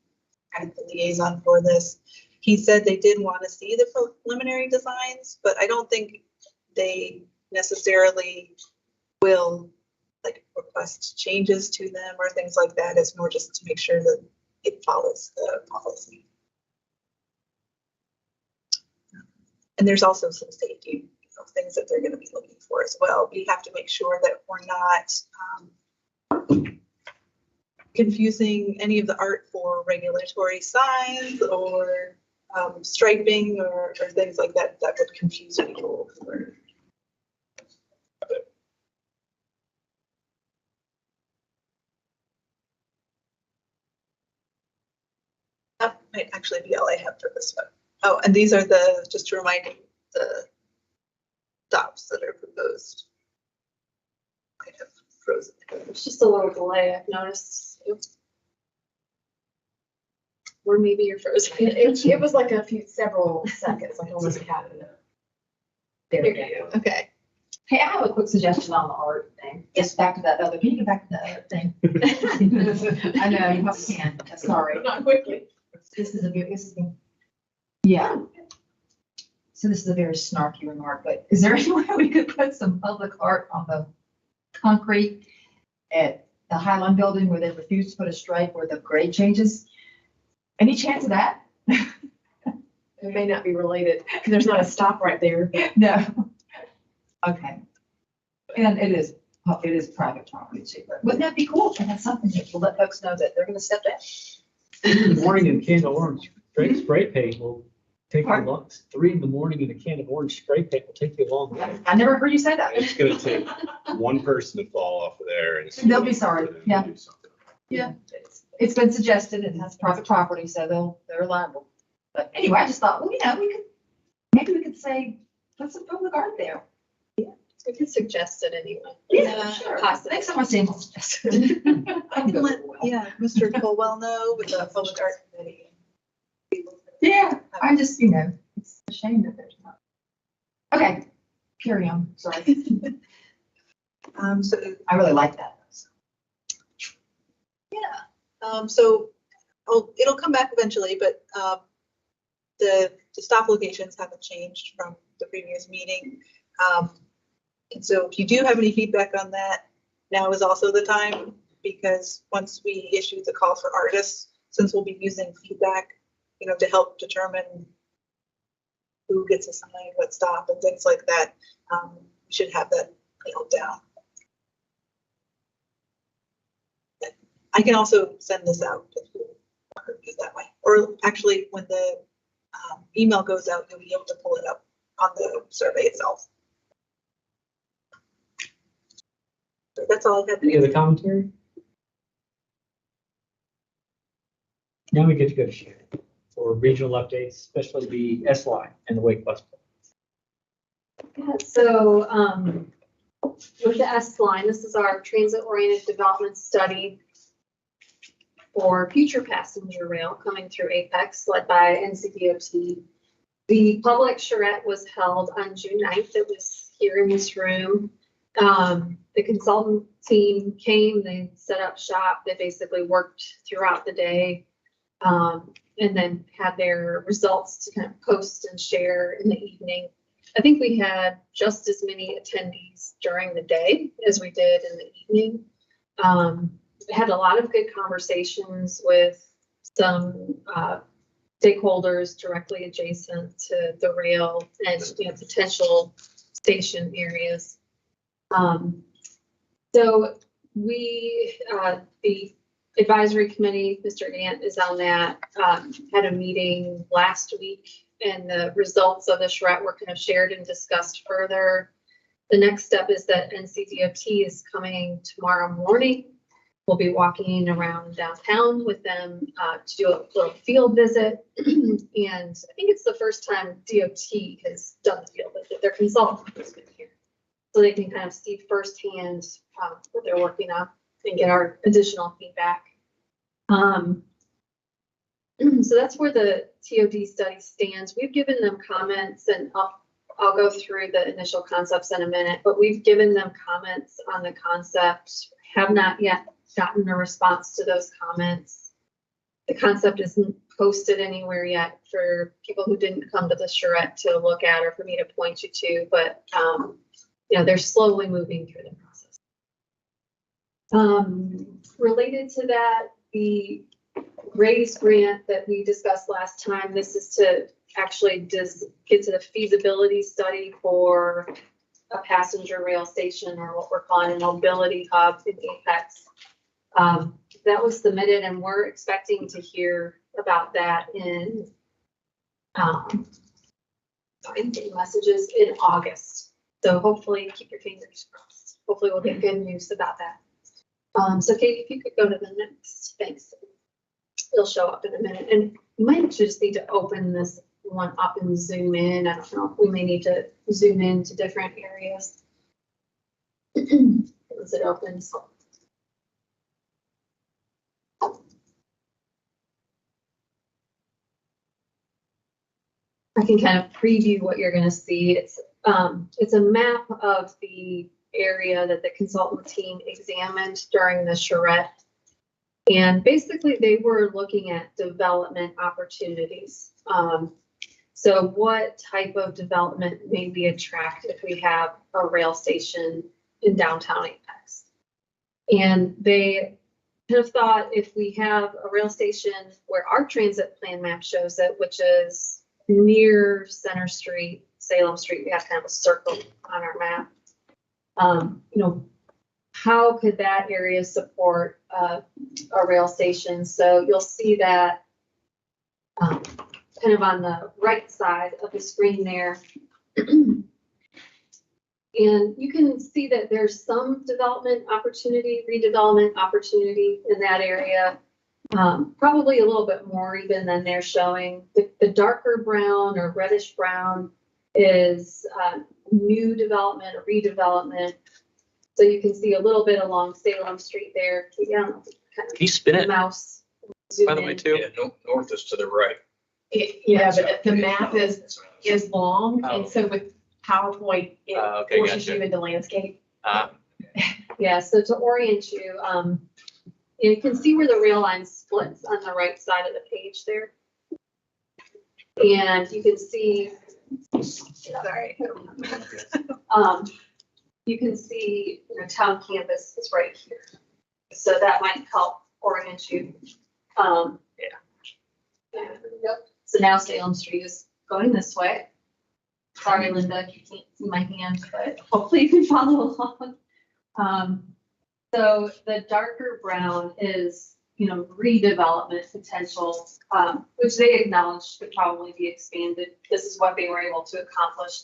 Speaker 3: kind of the liaison for this, he said they did want to see the preliminary designs, but I don't think they necessarily will like request changes to them or things like that. It's more just to make sure that it follows the policy. And there's also some safety things that they're going to be looking for as well. We have to make sure that we're not confusing any of the art for regulatory signs or striping or things like that that would confuse people. That might actually be all I have for this one. Oh, and these are just to remind you, the stops that are proposed. frozen.
Speaker 5: It's just a little delay I've noticed. Or maybe you're frozen.
Speaker 2: It was like several seconds, like almost happened.
Speaker 9: There we go.
Speaker 3: Okay.
Speaker 9: Hey, I have a quick suggestion on the art thing. Just back to that other, can you get back to the other thing? I know, you probably can, sorry.
Speaker 2: Not quickly.
Speaker 9: This is yeah. So this is a very snarky remark, but is there any way we could put some public art on the concrete at the Highland building where they refuse to put a stripe where the grade changes? Any chance of that?
Speaker 2: It may not be related, because there's not a stop right there.
Speaker 9: No. Okay. And it is private property too, but wouldn't that be cool? And that's something that will let folks know that they're gonna step in.
Speaker 1: In the morning in a can of orange spray paint will take you
Speaker 9: Pardon?
Speaker 1: long. 3 in the morning in a can of orange spray paint will take you a long way.
Speaker 9: I never heard you say that.
Speaker 6: It's gonna take one person to fall off of there and.
Speaker 9: They'll be sorry,
Speaker 6: for them to
Speaker 9: yeah.
Speaker 6: do something.
Speaker 9: Yeah. It's been suggested and that's private property, so they're liable. But anyway, I just thought, well, maybe we could say, put some public art there.
Speaker 5: We could suggest it anyway.
Speaker 9: Yeah, sure.
Speaker 5: Possibly.
Speaker 9: Thanks so much, Sam.
Speaker 3: I can let, Mr. Colwell know with the public art committee.
Speaker 9: Yeah, I just, it's a shame that there's not. Okay, carry on, sorry.
Speaker 3: So,
Speaker 9: I really like that.
Speaker 3: so it'll come back eventually, but the stop locations haven't changed from the previous meeting. And so if you do have any feedback on that, now is also the time, because once we issue the call for artists, since we'll be using feedback, to help determine who gets assigned what stop and things like that, we should have that nailed down. I can also send this out if you want to do it that way. Or actually, when the email goes out, you'll be able to pull it up on the survey itself. So that's all I have.
Speaker 1: Any other commentary? Now we get to go to Shannon for regional updates, especially the S-Line and the Wake Bus.
Speaker 5: Yeah, so with the S-Line, this is our transit-oriented development study for future passenger rail coming through Apex, led by NCDOT. The public charrette was held on June 9th. It was here in this room. The consultant team came, they set up shop, they basically worked throughout the day, and then had their results to kind of post and share in the evening. I think we had just as many attendees during the day as we did in the evening. We had a lot of good conversations with some stakeholders directly adjacent to the rail and potential station areas. So we, the advisory committee, Mr. Gant is on that, had a meeting last week, and the results of the charrette were kind of shared and discussed further. The next step is that NCDOT is coming tomorrow morning. We'll be walking around downtown with them to do a little field visit. And I think it's the first time DOT has done the field visit. Their consultant has been here. So they can kind of see firsthand what they're working on and get our additional feedback. So that's where the TOD study stands. We've given them comments, and I'll go through the initial concepts in a minute, but we've given them comments on the concept, have not yet gotten a response to those comments. The concept isn't posted anywhere yet for people who didn't come to the charrette to look at or for me to point you to, but they're slowly moving through the process. Related to that, the RAISE grant that we discussed last time, this is to actually just get to the feasibility study for a passenger rail station, or what we're calling a mobility hub in Apex. That was submitted, and we're expecting to hear about that in messages in August. So hopefully keep your fingers crossed. Hopefully we'll get good news about that. So Katie, if you could go to the next, thanks. It'll show up in a minute, and you might just need to open this one up and zoom in. I don't know, we may need to zoom in to different areas. once it opens. I can kind of preview what you're gonna see. It's a map of the area that the consultant team examined during the charrette. And basically they were looking at development opportunities. So what type of development may be attractive if we have a rail station in downtown Apex? And they kind of thought if we have a rail station where our transit plan map shows it, which is near Center Street, Salem Street, we have kind of a circle on our map. You know, how could that area support a rail station? So you'll see that kind of on the right side of the screen there. And you can see that there's some development opportunity, redevelopment opportunity in that area. Probably a little bit more even than they're showing. The darker brown or reddish brown is new development or redevelopment. So you can see a little bit along Salem Street there. Yeah, kind
Speaker 4: Can you spin
Speaker 5: of
Speaker 4: it,
Speaker 5: mouse.
Speaker 4: by the way, too?
Speaker 7: Yeah, north is to the right.
Speaker 2: Yeah, but the map is long, and so with PowerPoint, it
Speaker 4: Okay,
Speaker 2: forces
Speaker 4: gotcha.
Speaker 2: you into landscape.
Speaker 5: Yeah, so to orient you, you can see where the rail line splits on the right side of the page there. And you can see,
Speaker 3: Sorry.
Speaker 5: you can see, you know, town campus is right here. So that might help orient you. Yep. So now Salem Street is going this way. Sorry, Linda, you can't see my hand, but hopefully you can follow along. So the darker brown is, you know, redevelopment potential, which they acknowledged could probably be expanded. This is what they were able to accomplish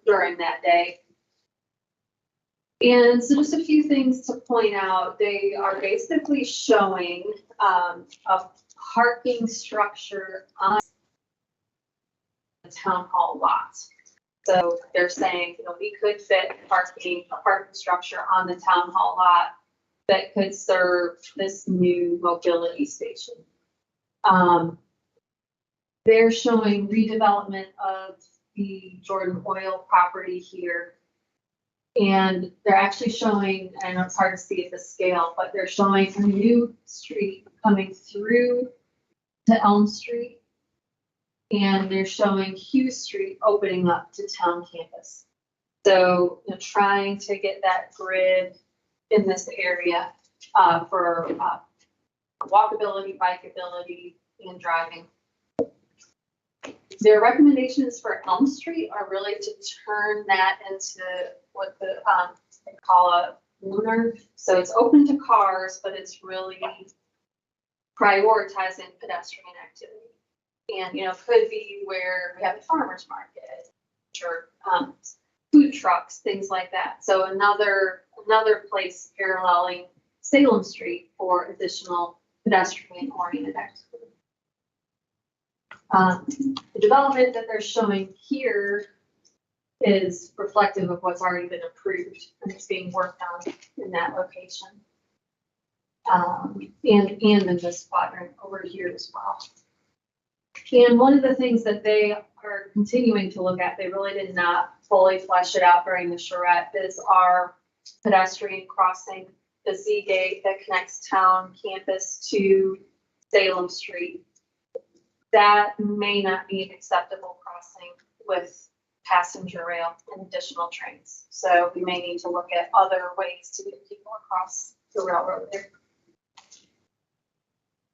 Speaker 5: during that day. And so just a few things to point out. They are basically showing a parking structure on the town hall lot. So they're saying, you know, we could fit a parking structure on the town hall lot that could serve this new mobility station. They're showing redevelopment of the Jordan Oil property here. And they're actually showing, I know it's hard to see at the scale, but they're showing a new street coming through to Elm Street. And they're showing Hughes Street opening up to town campus. So, you know, trying to get that grid in this area for walkability, bikeability, and driving. Their recommendations for Elm Street are really to turn that into what they call a lunar. So it's open to cars, but it's really prioritizing pedestrian activity. And, you know, could be where we have a farmer's market or food trucks, things like that. So another place paralleling Salem Street for additional pedestrian oriented activity. The development that they're showing here is reflective of what's already been approved and it's being worked on in that location. And in this quadrant over here as well. And one of the things that they are continuing to look at, they really did not fully flesh it out during the charrette, is our pedestrian crossing, the Z gate that connects town campus to Salem Street. That may not be an acceptable crossing with passenger rail and additional trains. So we may need to look at other ways to get people across the railroad there.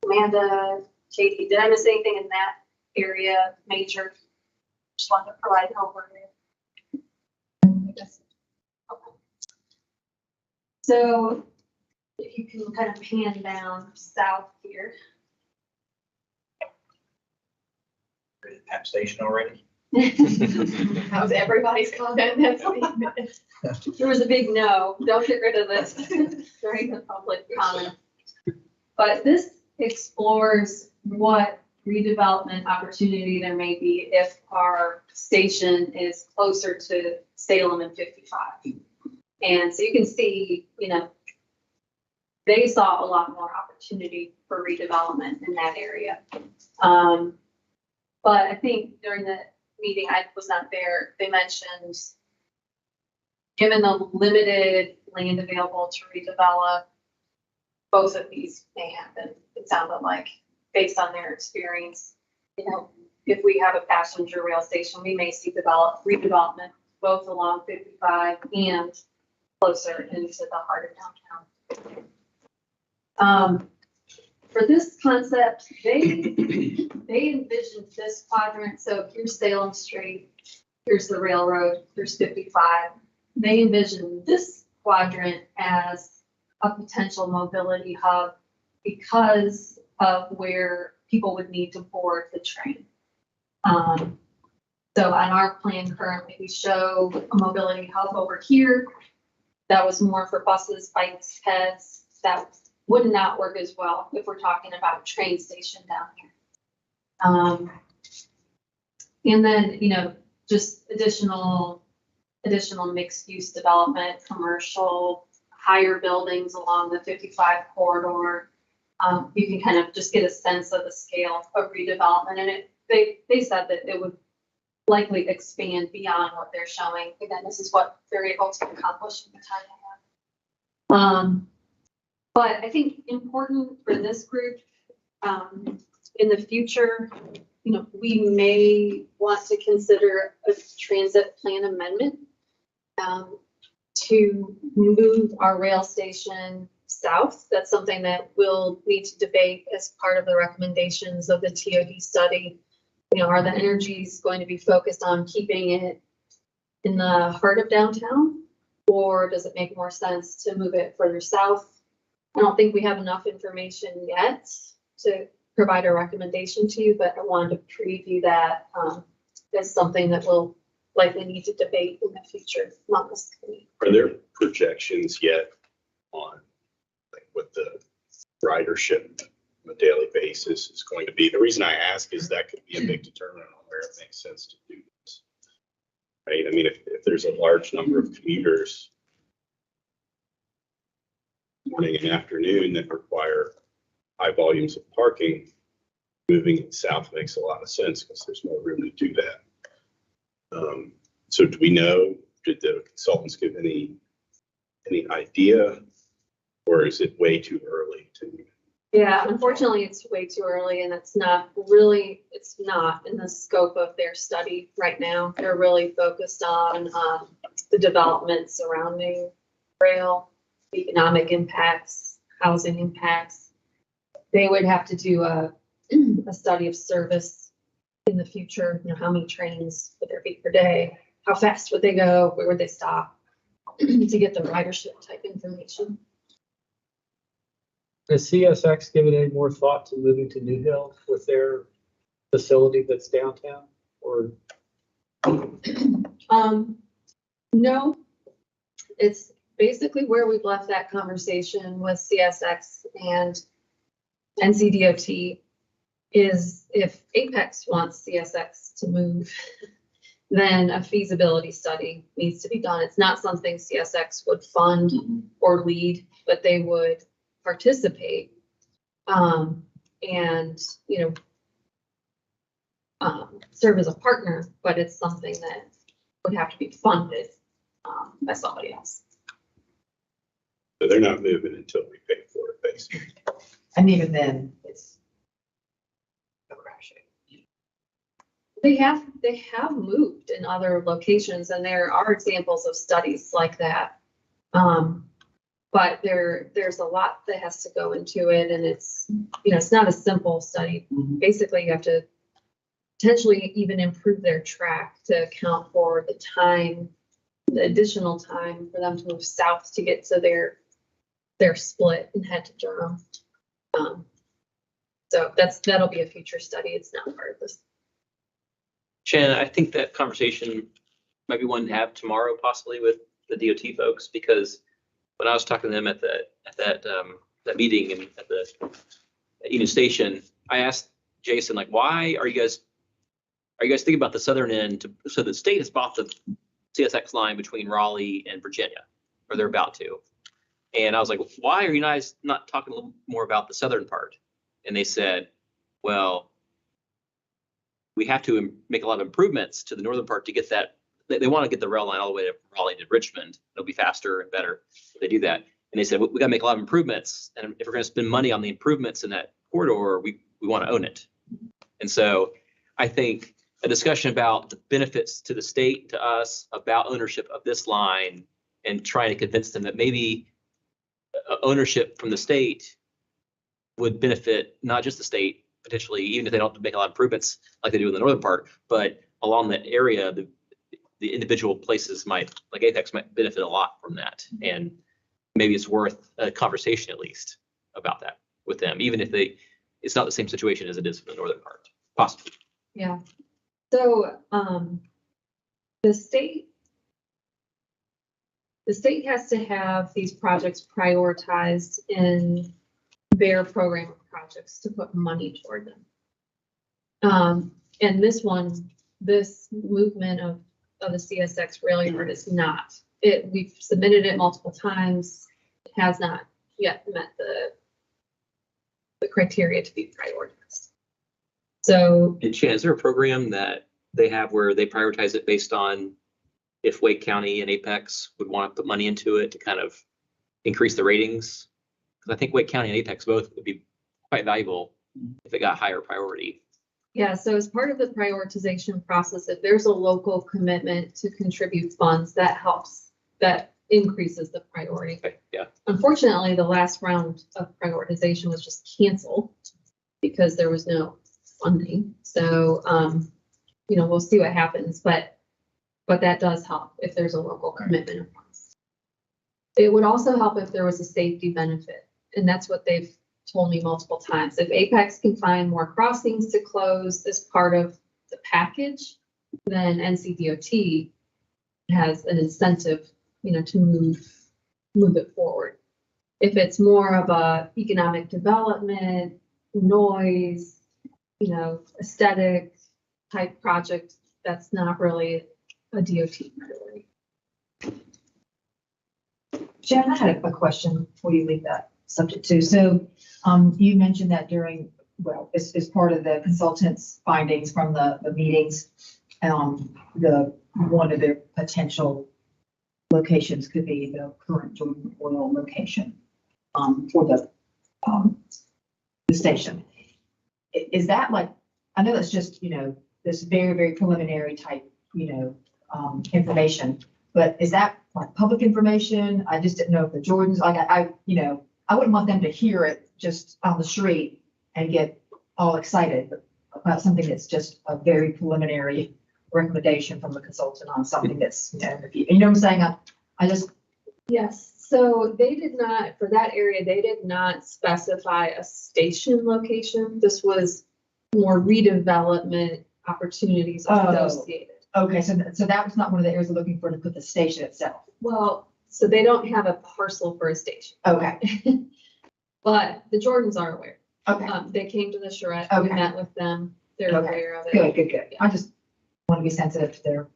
Speaker 5: Amanda, Katie, did I miss anything in that area major? Just wanted to provide an overview. Okay. So if you can kind of pan down south here.
Speaker 7: Tap station already?
Speaker 2: That was everybody's comment.
Speaker 5: There was a big no, don't get rid of this during the public comment. But this explores what redevelopment opportunity there may be if our station is closer to Salem and 55. And so you can see, they saw a lot more opportunity for redevelopment in that area. But I think during the meeting, I was not there, they mentioned, given the limited land available to redevelop, both of these may happen. It sounded like, based on their experience, if we have a passenger rail station, we may see redevelopment both along 55 and closer into the heart of downtown. For this concept, they envisioned this quadrant. So here's Salem Street, here's the railroad, here's 55. They envisioned this quadrant as a potential mobility hub because of where people would need to board the train. So on our plan currently, we show a mobility hub over here. That was more for buses, bikes, heads. That would not work as well if we're talking about a train station down here. And then, just additional mixed use development, commercial, higher buildings along the 55 corridor. You can kind of just get a sense of the scale of redevelopment. And they said that it would likely expand beyond what they're showing. Again, this is what they're able to accomplish in the time they have. But I think important for this group, in the future, we may want to consider a transit plan amendment to move our rail station south. That's something that we'll need to debate as part of the recommendations of the TOD study. Are the energies going to be focused on keeping it in the heart of downtown, or does it make more sense to move it further south? I don't think we have enough information yet to provide a recommendation to you, but I wanted to preview that as something that we'll likely need to debate in the future. Not this committee.
Speaker 6: Are there projections yet on what the ridership on a daily basis is going to be? The reason I ask is that could be a big determinant on where it makes sense to do this. Right? I mean, if there's a large number of commuters morning and afternoon that require high volumes of parking, moving it south makes a lot of sense because there's more room to do that. So do we know, did the consultants give any idea, or is it way too early to?
Speaker 5: Yeah, unfortunately, it's way too early, and it's not in the scope of their study right now. They're really focused on the development surrounding rail, economic impacts, housing impacts. They would have to do a study of service in the future. How many trains would there be per day? How fast would they go? Where would they stop? To get the ridership type information.
Speaker 1: Has CSX given any more thought to moving to New Hill with their facility that's downtown, or?
Speaker 5: No, it's basically where we've left that conversation with CSX and NCDOT is if Apex wants CSX to move, then a feasibility study needs to be done. It's not something CSX would fund or lead, but they would participate and serve as a partner, but it's something that would have to be funded by somebody else.
Speaker 6: So they're not moving until we pay for it, basically.
Speaker 9: And even then, it's a crash.
Speaker 5: They have moved in other locations, and there are examples of studies like that. But there's a lot that has to go into it, and it's not a simple study. Basically, you have to potentially even improve their track to account for the additional time for them to move south to get to their split and head to Durham. So that'll be a future study. It's not part of this.
Speaker 4: Shannon, I think that conversation might be one to have tomorrow, possibly with the DOT folks, because when I was talking to them at that meeting and at Union Station, I asked Jason, why are you guys thinking about the southern end? So the state has bought the CSX line between Raleigh and Virginia. or they're about to. And I was like, why are you guys not talking a little more about the southern part? And they said, well, we have to make a lot of improvements to the northern part to get that. They want to get the rail line all the way to Raleigh to Richmond. It'll be faster and better if they do that. And they said, we got to make a lot of improvements. And if we're going to spend money on the improvements in that corridor, we want to own it. And so I think a discussion about the benefits to the state, to us, about ownership of this line, and trying to convince them that maybe ownership from the state would benefit not just the state, potentially, even if they don't make a lot of improvements like they do in the northern part, but along the area, the individual places might, like Apex, might benefit a lot from that. And maybe it's worth a conversation at least about that with them, even if it's not the same situation as it is in the northern part, possibly.
Speaker 5: Yeah. So, the state has to have these projects prioritized in their program of projects to put money toward them. And this movement of the CSX rail yard is not. We've submitted it multiple times. It has not yet met the criteria to be prioritized. So.
Speaker 4: And Shannon, is there a program that they have where they prioritize it based on if Wake County and Apex would want to put money into it to kind of increase the ratings? Because I think Wake County and Apex both would be quite valuable if it got higher priority.
Speaker 5: Yeah, so as part of the prioritization process, if there's a local commitment to contribute funds, that helps, that increases the priority.
Speaker 4: Okay, yeah.
Speaker 5: Unfortunately, the last round of prioritization was just canceled because there was no funding. So, we'll see what happens, but that does help if there's a local commitment of funds. It would also help if there was a safety benefit, and that's what they've told me multiple times. If Apex can find more crossings to close as part of the package, then NCDOT has an incentive, to move it forward. If it's more of a economic development, noise, aesthetic type project, that's not really a DOT priority.
Speaker 9: Jen, I had a question before you leave that subject too. So you mentioned that as part of the consultant's findings from the meetings, one of their potential locations could be the current Jordan Oil location for the station. Is that I know that's just, this very, very preliminary type, information, but is that public information? I just didn't know if the Jordans, I wouldn't want them to hear it just on the street and get all excited about something that's just a very preliminary recommendation from the consultant on something that's, you know what I'm saying?
Speaker 5: Yes. So they did not, for that area, they did not specify a station location. This was more redevelopment opportunities associated.
Speaker 9: Okay, so that was not one of the areas we're looking for to put the station itself.
Speaker 5: Well, so they don't have a parcel for a station.
Speaker 9: Okay.
Speaker 5: But the Jordans are aware.
Speaker 9: Okay.
Speaker 5: They came to the charrette.
Speaker 9: Okay.
Speaker 5: We met with them. They're
Speaker 9: Okay.
Speaker 5: aware of it.
Speaker 9: Good.
Speaker 5: Yeah.
Speaker 9: I just want to be sensitive to their.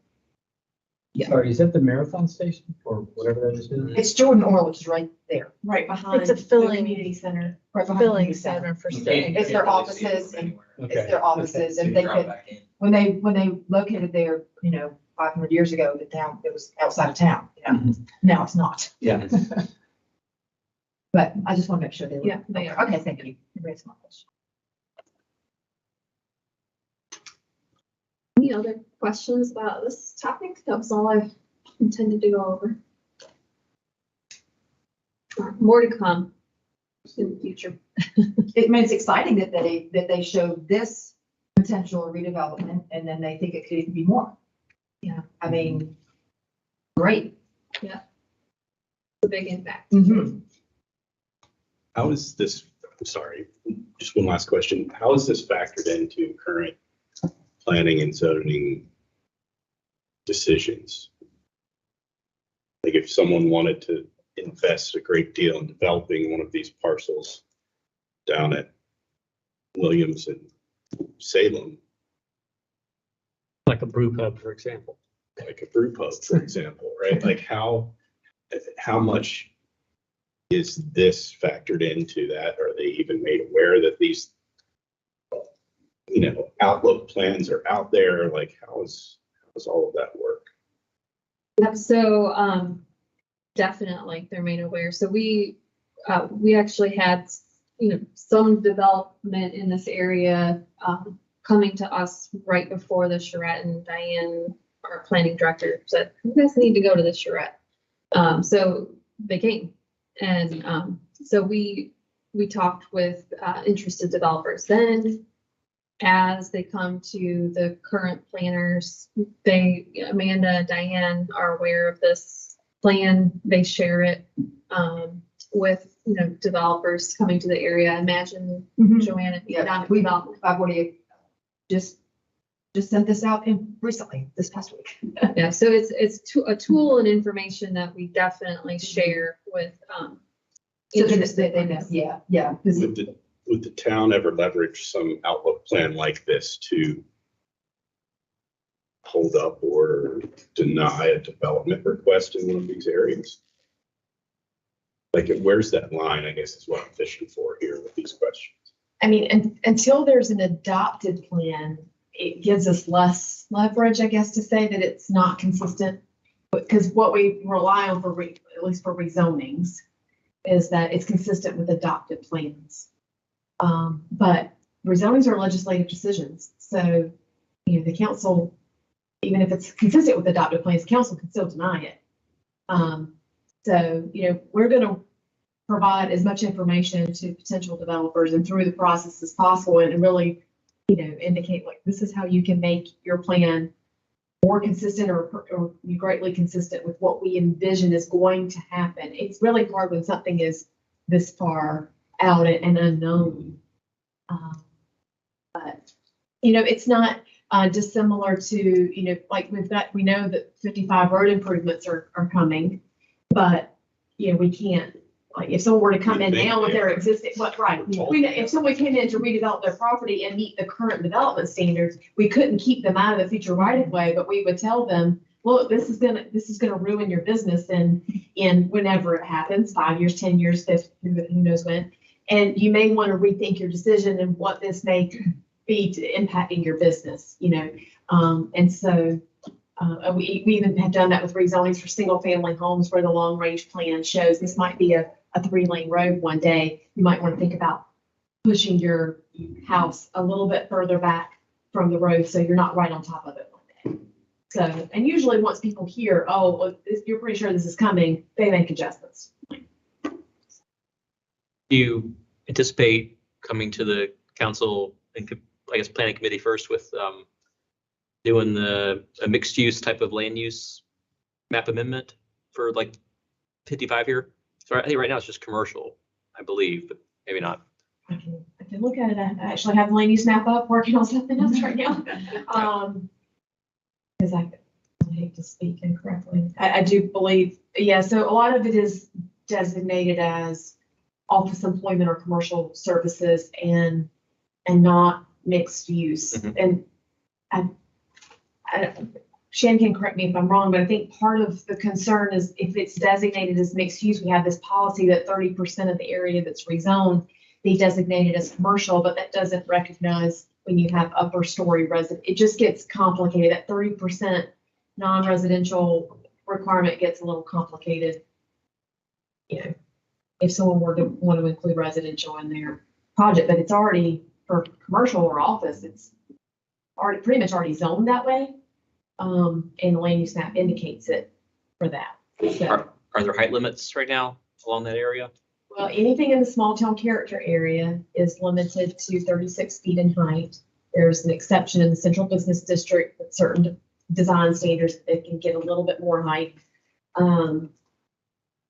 Speaker 9: Yeah.
Speaker 1: Sorry, is that the Marathon Station or whatever that is?
Speaker 9: It's Jordan Oil, which is right there.
Speaker 2: Right behind.
Speaker 8: It's a filling-
Speaker 2: Community center.
Speaker 9: Right behind
Speaker 8: Filling
Speaker 9: the center.
Speaker 8: center for
Speaker 7: You
Speaker 8: state.
Speaker 7: can't-
Speaker 9: It's their
Speaker 7: you can't really
Speaker 9: offices
Speaker 7: see it from
Speaker 9: and
Speaker 7: anywhere.
Speaker 9: It's their offices,
Speaker 7: So
Speaker 9: and
Speaker 7: you
Speaker 9: they
Speaker 7: drive
Speaker 9: could,
Speaker 7: back in.
Speaker 9: when they located there, 500 years ago, the town, it was outside of town, Now it's not.
Speaker 1: Yeah.
Speaker 9: But I just want to make sure they were.
Speaker 5: Yeah, they are.
Speaker 9: Okay, thank you. You raised my question.
Speaker 5: Any other questions about this topic? That was all I intended to go over. More to come in the future.
Speaker 9: It's exciting that they showed this potential redevelopment and then they think it could even be more.
Speaker 5: Yeah.
Speaker 9: I mean, great.
Speaker 5: A big impact.
Speaker 9: Mhm.
Speaker 6: How is this, I'm sorry, just one last question. How is this factored into current planning and zoning decisions? Like if someone wanted to invest a great deal in developing one of these parcels down at Williams and Salem,
Speaker 1: Like a brew pub, for example.
Speaker 6: like a brew pub, for example, right? Like how how much is this factored into that? Are they even made aware that these, outlook plans are out there? Like, how does all of that work?
Speaker 5: Yep, so definitely they're made aware. So we actually had, some development in this area coming to us right before the charrette, and Diane, our planning director, said, you guys need to go to the charrette. So they came, and so we talked with interested developers. Then as they come to the current planners, Amanda, Diane are aware of this plan. They share it with developers coming to the area. Imagine, Joanna,
Speaker 9: Yeah, I've already just sent this out recently, this past week.
Speaker 5: yeah. So it's a tool and information that we definitely share with
Speaker 9: So
Speaker 5: interested.
Speaker 9: they know, yeah.
Speaker 6: Would the town ever leverage some outlook plan like this to hold up or deny a development request in one of these areas? Like, where's that line, I guess, is what I'm fishing for here with these questions.
Speaker 2: I mean, until there's an adopted plan, it gives us less leverage, I guess, to say that it's not consistent. Because what we rely on for, at least for rezonings, is that it's consistent with adopted plans. But rezonings are legislative decisions. So, the council, even if it's consistent with adopted plans, council can still deny it. So, we're going to provide as much information to potential developers and through the process as possible, and really, indicate like, this is how you can make your plan more consistent or be greatly consistent with what we envision is going to happen. It's really hard when something is this far out and unknown. But, it's not dissimilar to, like we know that 55 road improvements are coming, but, we can't, like, if someone were to come in now with their existing, if someone came in to redevelop their property and meet the current development standards, we couldn't keep them out of the future right of way, but we would tell them, look, this is gonna ruin your business in whenever it happens, 5 years, 10 years, 50, who knows when. And you may want to rethink your decision and what this may be to impacting your business, and so we even have done that with rezonings for single family homes where the long range plan shows this might be a 3-lane road one day. You might want to think about pushing your house a little bit further back from the road so you're not right on top of it one day. So, and usually once people hear, oh, well, you're pretty sure this is coming, they make adjustments.
Speaker 4: Do you anticipate coming to the council and I guess planning committee first with doing a mixed use type of land use map amendment for like 55 here? So I think right now it's just commercial, I believe, but maybe not.
Speaker 2: I can look at it. I actually have the land use map up, working on something else right now. Because I hate to speak incorrectly. I do believe, so a lot of it is designated as office employment or commercial services and not mixed use. And Shan can correct me if I'm wrong, but I think part of the concern is if it's designated as mixed use, we have this policy that 30% of the area that's rezoned be designated as commercial, but that doesn't recognize when you have upper story resident. It just gets complicated. That 30% non-residential requirement gets a little complicated. If someone were to want to include residential in their project, but it's already for commercial or office, it's already pretty much already zoned that way. And the land use map indicates it for that. So,
Speaker 4: are there height limits right now along that area?
Speaker 2: Well, anything in the small town character area is limited to 36 feet in height. There's an exception in the central business district with certain design standards that can get a little bit more height.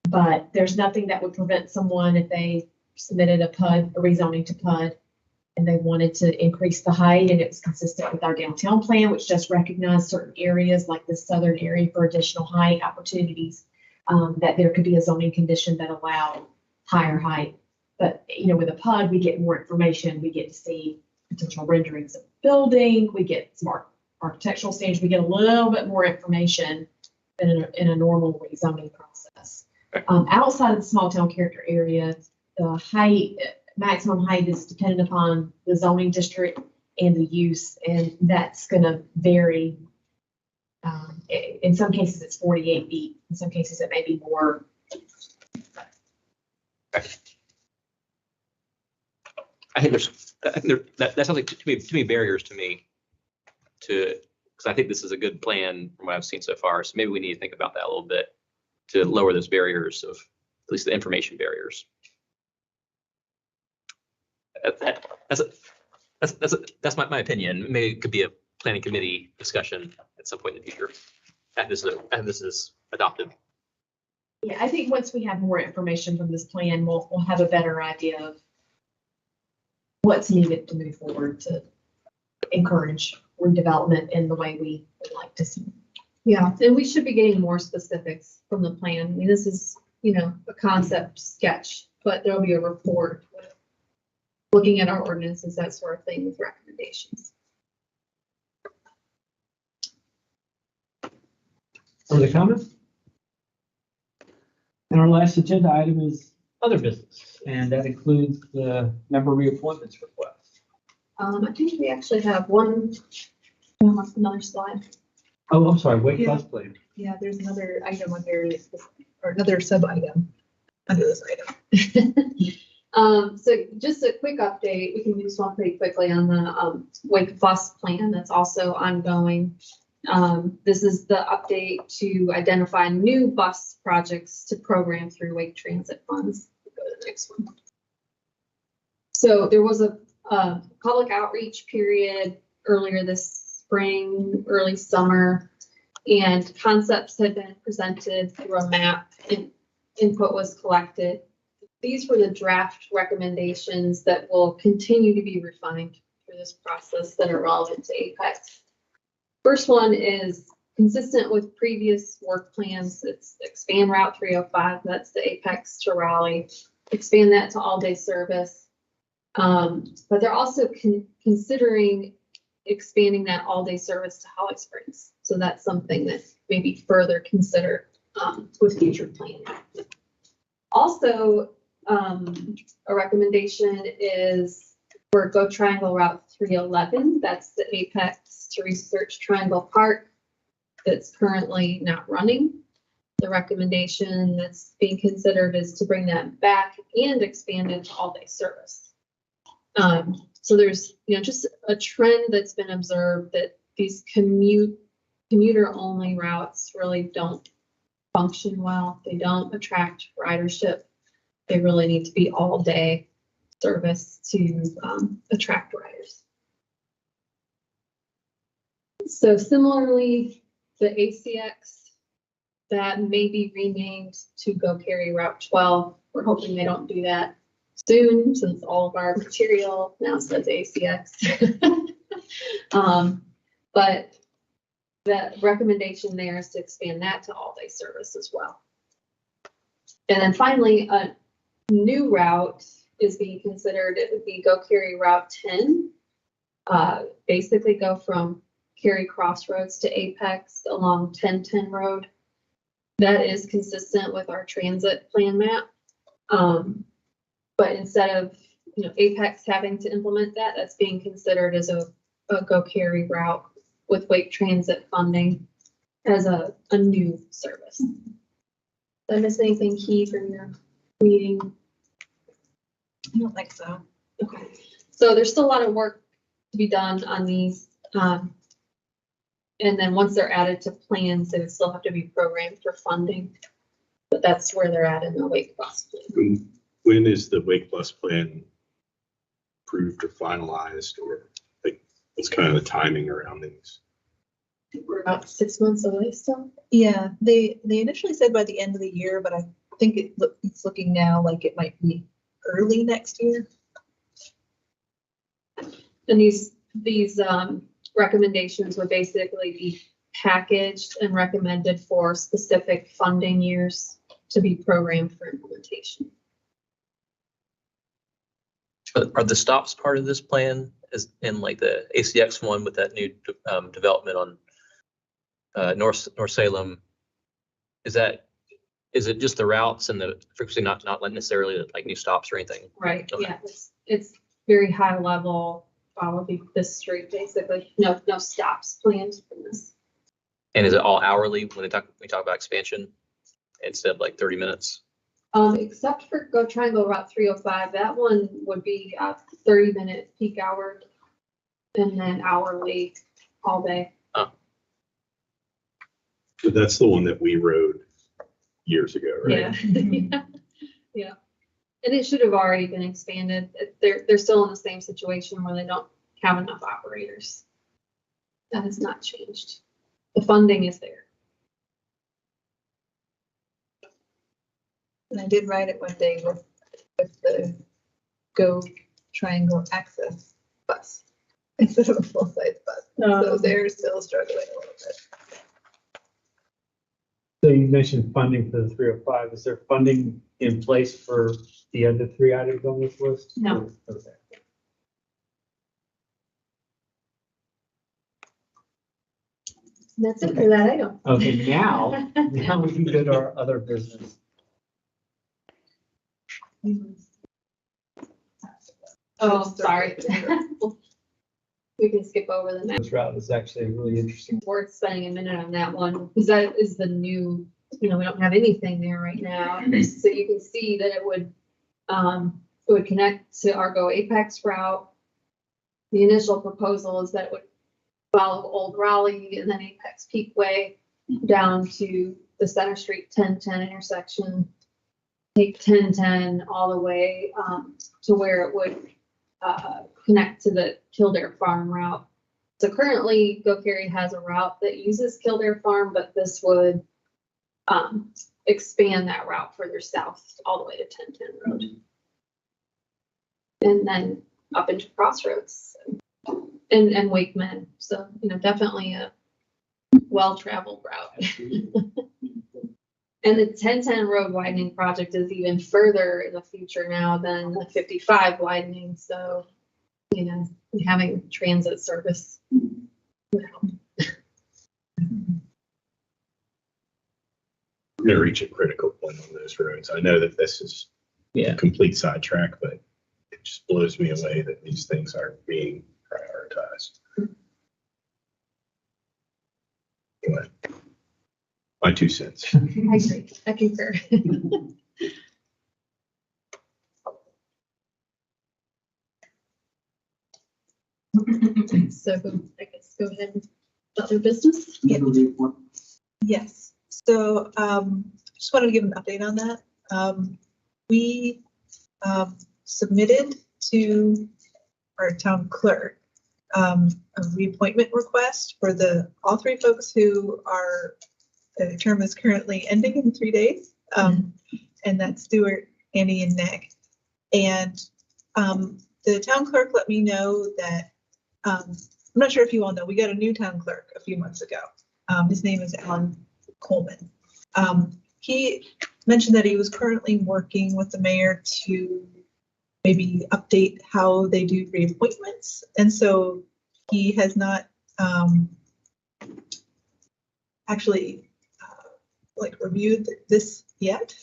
Speaker 2: But there's nothing that would prevent someone if they submitted a rezoning to PUD, and they wanted to increase the height, and it was consistent with our downtown plan, which just recognized certain areas like the southern area for additional height opportunities, that there could be a zoning condition that allowed higher height. But, with a PUD, we get more information. We get to see potential renderings of the building. We get some architectural standards. We get a little bit more information than in a normal rezoning process. Outside of the small town character area, the height, maximum height is dependent upon the zoning district and the use, and that's gonna vary. In some cases, it's 48 feet. In some cases, it may be more.
Speaker 4: I think that sounds like too many barriers to me because I think this is a good plan from what I've seen so far. So maybe we need to think about that a little bit to lower those barriers of at least the information barriers. That's my opinion. Maybe it could be a planning committee discussion at some point in the future. And this is adopted.
Speaker 2: Yeah, I think once we have more information from this plan, we'll have a better idea of what's needed to move forward to encourage redevelopment in the way we would like to see.
Speaker 5: Yeah, and we should be getting more specifics from the plan. I mean, this is, a concept sketch, but there'll be a report with looking at our ordinances, that sort of thing, with recommendations.
Speaker 1: Further comments? And our last agenda item is other business, and that includes the member reappointments request.
Speaker 5: I think we actually have another slide.
Speaker 1: Oh, I'm sorry, Wake
Speaker 3: Yeah.
Speaker 1: Bus Plan.
Speaker 3: Yeah, there's another item under this, or another sub item under this item.
Speaker 5: So just a quick update, we can do this one pretty quickly on the Wake Bus Plan that's also ongoing. This is the update to identify new bus projects to program through Wake Transit funds. Go to the next one. So there was a public outreach period earlier this spring, early summer, and concepts had been presented through a map and input was collected. These were the draft recommendations that will continue to be refined through this process that are relevant to Apex. First one is consistent with previous work plans. It's expand Route 305. That's the Apex to Raleigh. Expand that to all-day service. But they're also considering expanding that all-day service to Holly Springs. So that's something that maybe further consider with future planning. Also, a recommendation is for Go Triangle Route 311. That's the Apex to Research Triangle Park that's currently not running. The recommendation that's being considered is to bring that back and expand it to all-day service. So there's just a trend that's been observed that these commuter-only routes really don't function well. They don't attract ridership. They really need to be all-day service to attract riders. So similarly, the ACX that may be renamed to Go Carry Route 12. We're hoping they don't do that soon, since all of our material now says ACX. But the recommendation there is to expand that to all-day service as well. And then finally, a new route is being considered. It would be Go Carry Route 10. Basically go from Cary Crossroads to Apex along 1010 Road. That is consistent with our transit plan map. But instead of Apex having to implement that, that's being considered as a Go Carry route with Wake Transit funding as a new service. Did I miss anything key from your meeting?
Speaker 3: I don't think so.
Speaker 5: Okay, so there's still a lot of work to be done on these. And then once they're added to plans, they would still have to be programmed for funding. But that's where they're at in the Wake Bus Plan.
Speaker 6: When is the Wake Bus Plan approved or finalized, or like what's kind of the timing around these?
Speaker 5: We're about 6 months away still.
Speaker 3: Yeah, they initially said by the end of the year, but I think it's looking now like it might be early next year.
Speaker 5: And these recommendations would basically be packaged and recommended for specific funding years to be programmed for implementation.
Speaker 4: Are the stops part of this plan, as in like the ACX one with that new development on North Salem? Is that Is it just the routes and the frequency, not necessarily like new stops or anything?
Speaker 5: Right,
Speaker 4: Okay.
Speaker 5: yeah, it's very high level, follow this street, basically, no stops planned in this.
Speaker 4: And is it all hourly when we talk about expansion instead of like 30 minutes?
Speaker 5: Except for Triangle Route 305, that one would be a 30-minute peak hour and then hourly all day.
Speaker 6: So that's the one that we rode years ago, right?
Speaker 5: Yeah. Yeah. And it should have already been expanded. They're still in the same situation where they don't have enough operators. That has not changed. The funding is there.
Speaker 3: And I did ride it one day with the Go Triangle Access bus instead of a full-size bus. So they're still struggling a little bit.
Speaker 1: So you mentioned funding for the 305. Is there funding in place for the other 3 items on this list?
Speaker 5: No.
Speaker 1: Okay.
Speaker 5: That's it for that item.
Speaker 1: Okay, now we can go to our other business.
Speaker 5: Oh, sorry. We can skip over the next.
Speaker 1: This route is actually really interesting.
Speaker 5: Worth spending a minute on that one, because that is the new, we don't have anything there right now. So you can see that it would connect to Argo Apex route. The initial proposal is that it would follow Old Raleigh and then Apex Peakway down to the Center Street 1010 intersection. Take 1010 all the way to where it would connect to the Kildare Farm route. So currently, Go Carry has a route that uses Kildare Farm, but this would expand that route further south all the way to 1010 Road. And then up into Crossroads and Wakeman. So, definitely a well-traveled route. And the 1010 road widening project is even further in the future now than the 55 widening. So, having transit service would help.
Speaker 6: I'm gonna reach a critical point on those roads. I know that this is a complete sidetrack, but it just blows me away that these things aren't being prioritized. Anyway, my 2 cents.
Speaker 5: I agree. I concur. So I guess go ahead and other business.
Speaker 3: Yes, so just wanted to give an update on that. We submitted to our town clerk a reappointment request for all 3 folks who are, the term is currently ending in 3 days. And that's Stuart, Annie, and Nick. And the town clerk let me know that, I'm not sure if you all know, we got a new town clerk a few months ago. His name is Alan Coleman. He mentioned that he was currently working with the mayor to maybe update how they do reappointments. And so he has not actually reviewed this yet,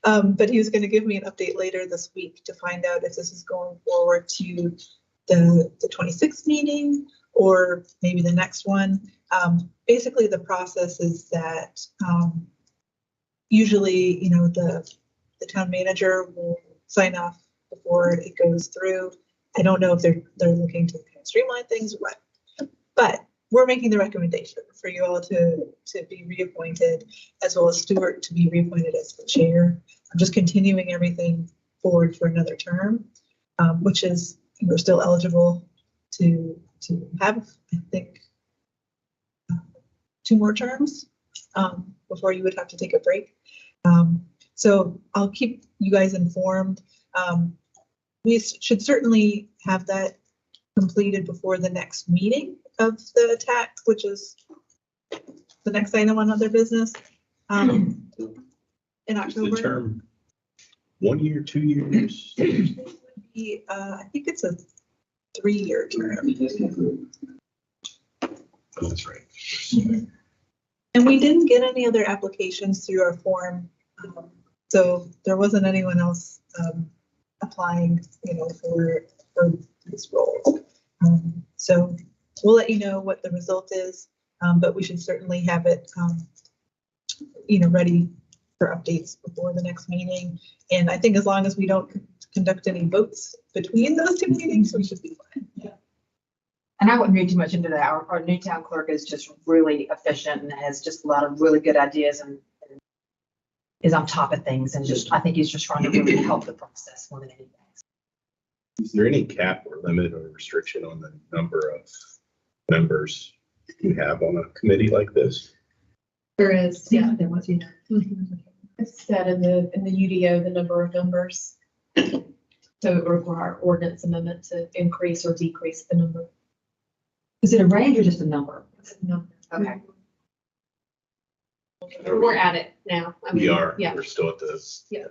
Speaker 3: but he was going to give me an update later this week to find out if this is going forward to the 26th meeting or maybe the next one. Basically, the process is that usually, the town manager will sign off before it goes through. I don't know if they're looking to kind of streamline things or what, but we're making the recommendation for you all to be reappointed, as well as Stuart to be reappointed as the chair. I'm just continuing everything forward for another term, which is we're still eligible to have, I think, 2 more terms before you would have to take a break. So I'll keep you guys informed. We should certainly have that completed before the next meeting of the tax, which is the next item on other business in October.
Speaker 6: The term 1 year, 2 years?
Speaker 3: I think it's a 3-year term.
Speaker 6: Oh, that's right.
Speaker 3: And we didn't get any other applications through our form So there wasn't anyone else applying, for this role. So we'll let you know what the result is, but we should certainly have it, ready for updates before the next meeting. And I think as long as we don't conduct any votes between those two meetings, we should be fine.
Speaker 9: And I wouldn't read too much into that. Our new town clerk is just really efficient and has just a lot of really good ideas and is on top of things. And I think he's just trying to really help the process more than anything.
Speaker 6: Is there any cap or limit or restriction on the number of members you have on a committee like this?
Speaker 5: There is, yeah.
Speaker 9: There was,
Speaker 2: It's set in the UDO, the number of members. So it would require ordinance amendment to increase or decrease the number.
Speaker 9: Is it a range or just a number?
Speaker 2: No.
Speaker 9: Okay.
Speaker 5: We're at it now. I mean,
Speaker 6: We are,
Speaker 5: Yeah.
Speaker 6: we're still at this.
Speaker 5: Yeah.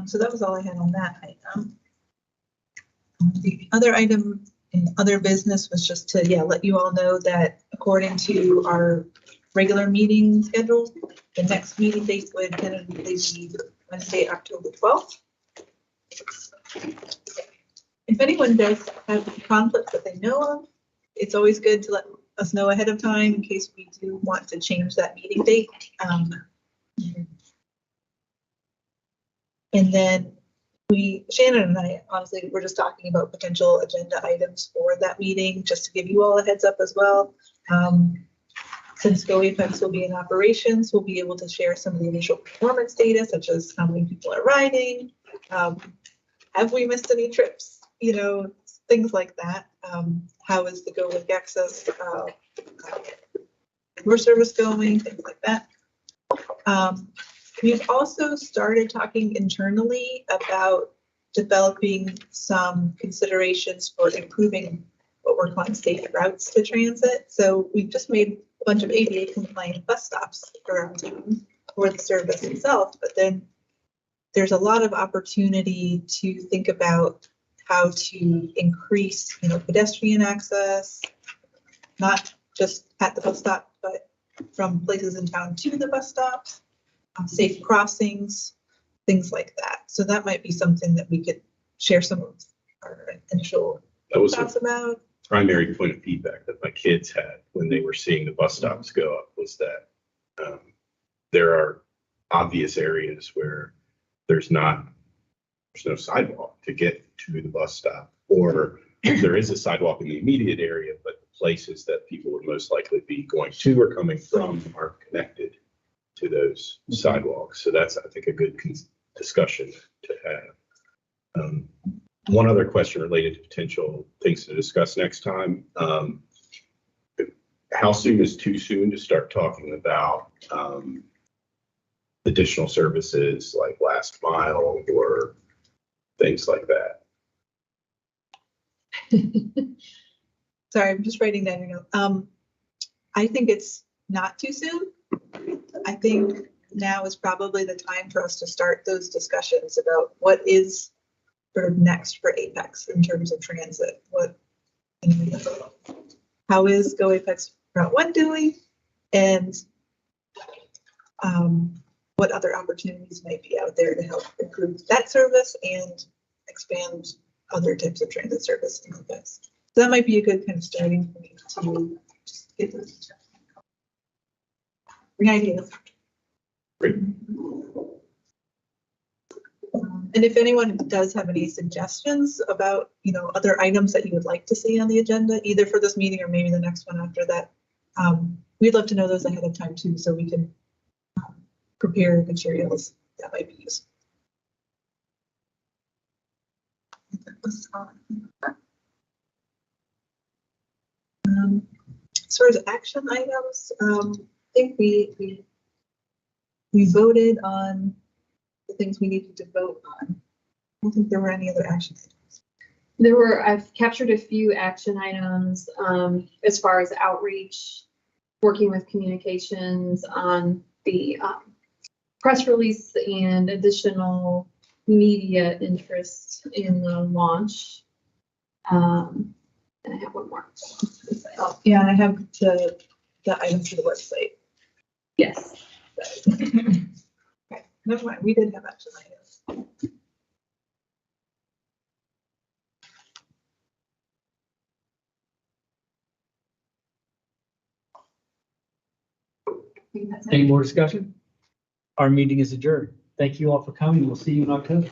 Speaker 3: So that was all I had on that item. The other item in other business was just to, let you all know that according to our regular meeting schedule, the next meeting date would tentatively be Wednesday, October 12th. If anyone does have conflicts that they know of, it's always good to let us know ahead of time in case we do want to change that meeting date. And then Shannon and I, honestly, we're just talking about potential agenda items for that meeting, just to give you all a heads up as well. Since Go Apex will be in operations, we'll be able to share some of the initial performance data, such as how many people are riding, have we missed any trips, things like that. How is the Go Lake Access tour service going, things like that. We've also started talking internally about developing some considerations for improving what we're calling safe routes to transit. So we've just made a bunch of ADA compliant bus stops around town for the service itself, but then there's a lot of opportunity to think about how to increase, pedestrian access, not just at the bus stop, but from places in town to the bus stops. Safe crossings, things like that. So that might be something that we could share some of our initial thoughts about.
Speaker 6: Primary point of feedback that my kids had when they were seeing the bus stops go up was that there are obvious areas where there's no sidewalk to get to the bus stop, or there is a sidewalk in the immediate area, but the places that people would most likely be going to or coming from aren't connected to those sidewalks. So that's, I think, a good discussion to have. One other question related to potential things to discuss next time. How soon is too soon to start talking about additional services like last mile or things like that?
Speaker 3: Sorry, I'm just writing down your note. I think it's not too soon. I think now is probably the time for us to start those discussions about what is sort of next for Apex in terms of transit. How is Go Apex Route 1 doing? And what other opportunities might be out there to help improve that service and expand other types of transit service in Apex. So that might be a good kind of starting point to just get those ideas.
Speaker 6: Great.
Speaker 3: And if anyone does have any suggestions about, other items that you would like to see on the agenda, either for this meeting or maybe the next one after that, we'd love to know those ahead of time too, so we can prepare materials that might be useful. As far as action items, I think we voted on the things we needed to vote on. I don't think there were any other action items.
Speaker 5: I've captured a few action items as far as outreach, working with communications on the press release and additional media interest in the launch. And I have one more.
Speaker 3: Yeah, and I have the the items for the website.
Speaker 5: Yes.
Speaker 3: Okay, never mind, we did have action items.
Speaker 2: I think that's it.
Speaker 1: Any more discussion? Our meeting is adjourned. Thank you all for coming. We'll see you in October.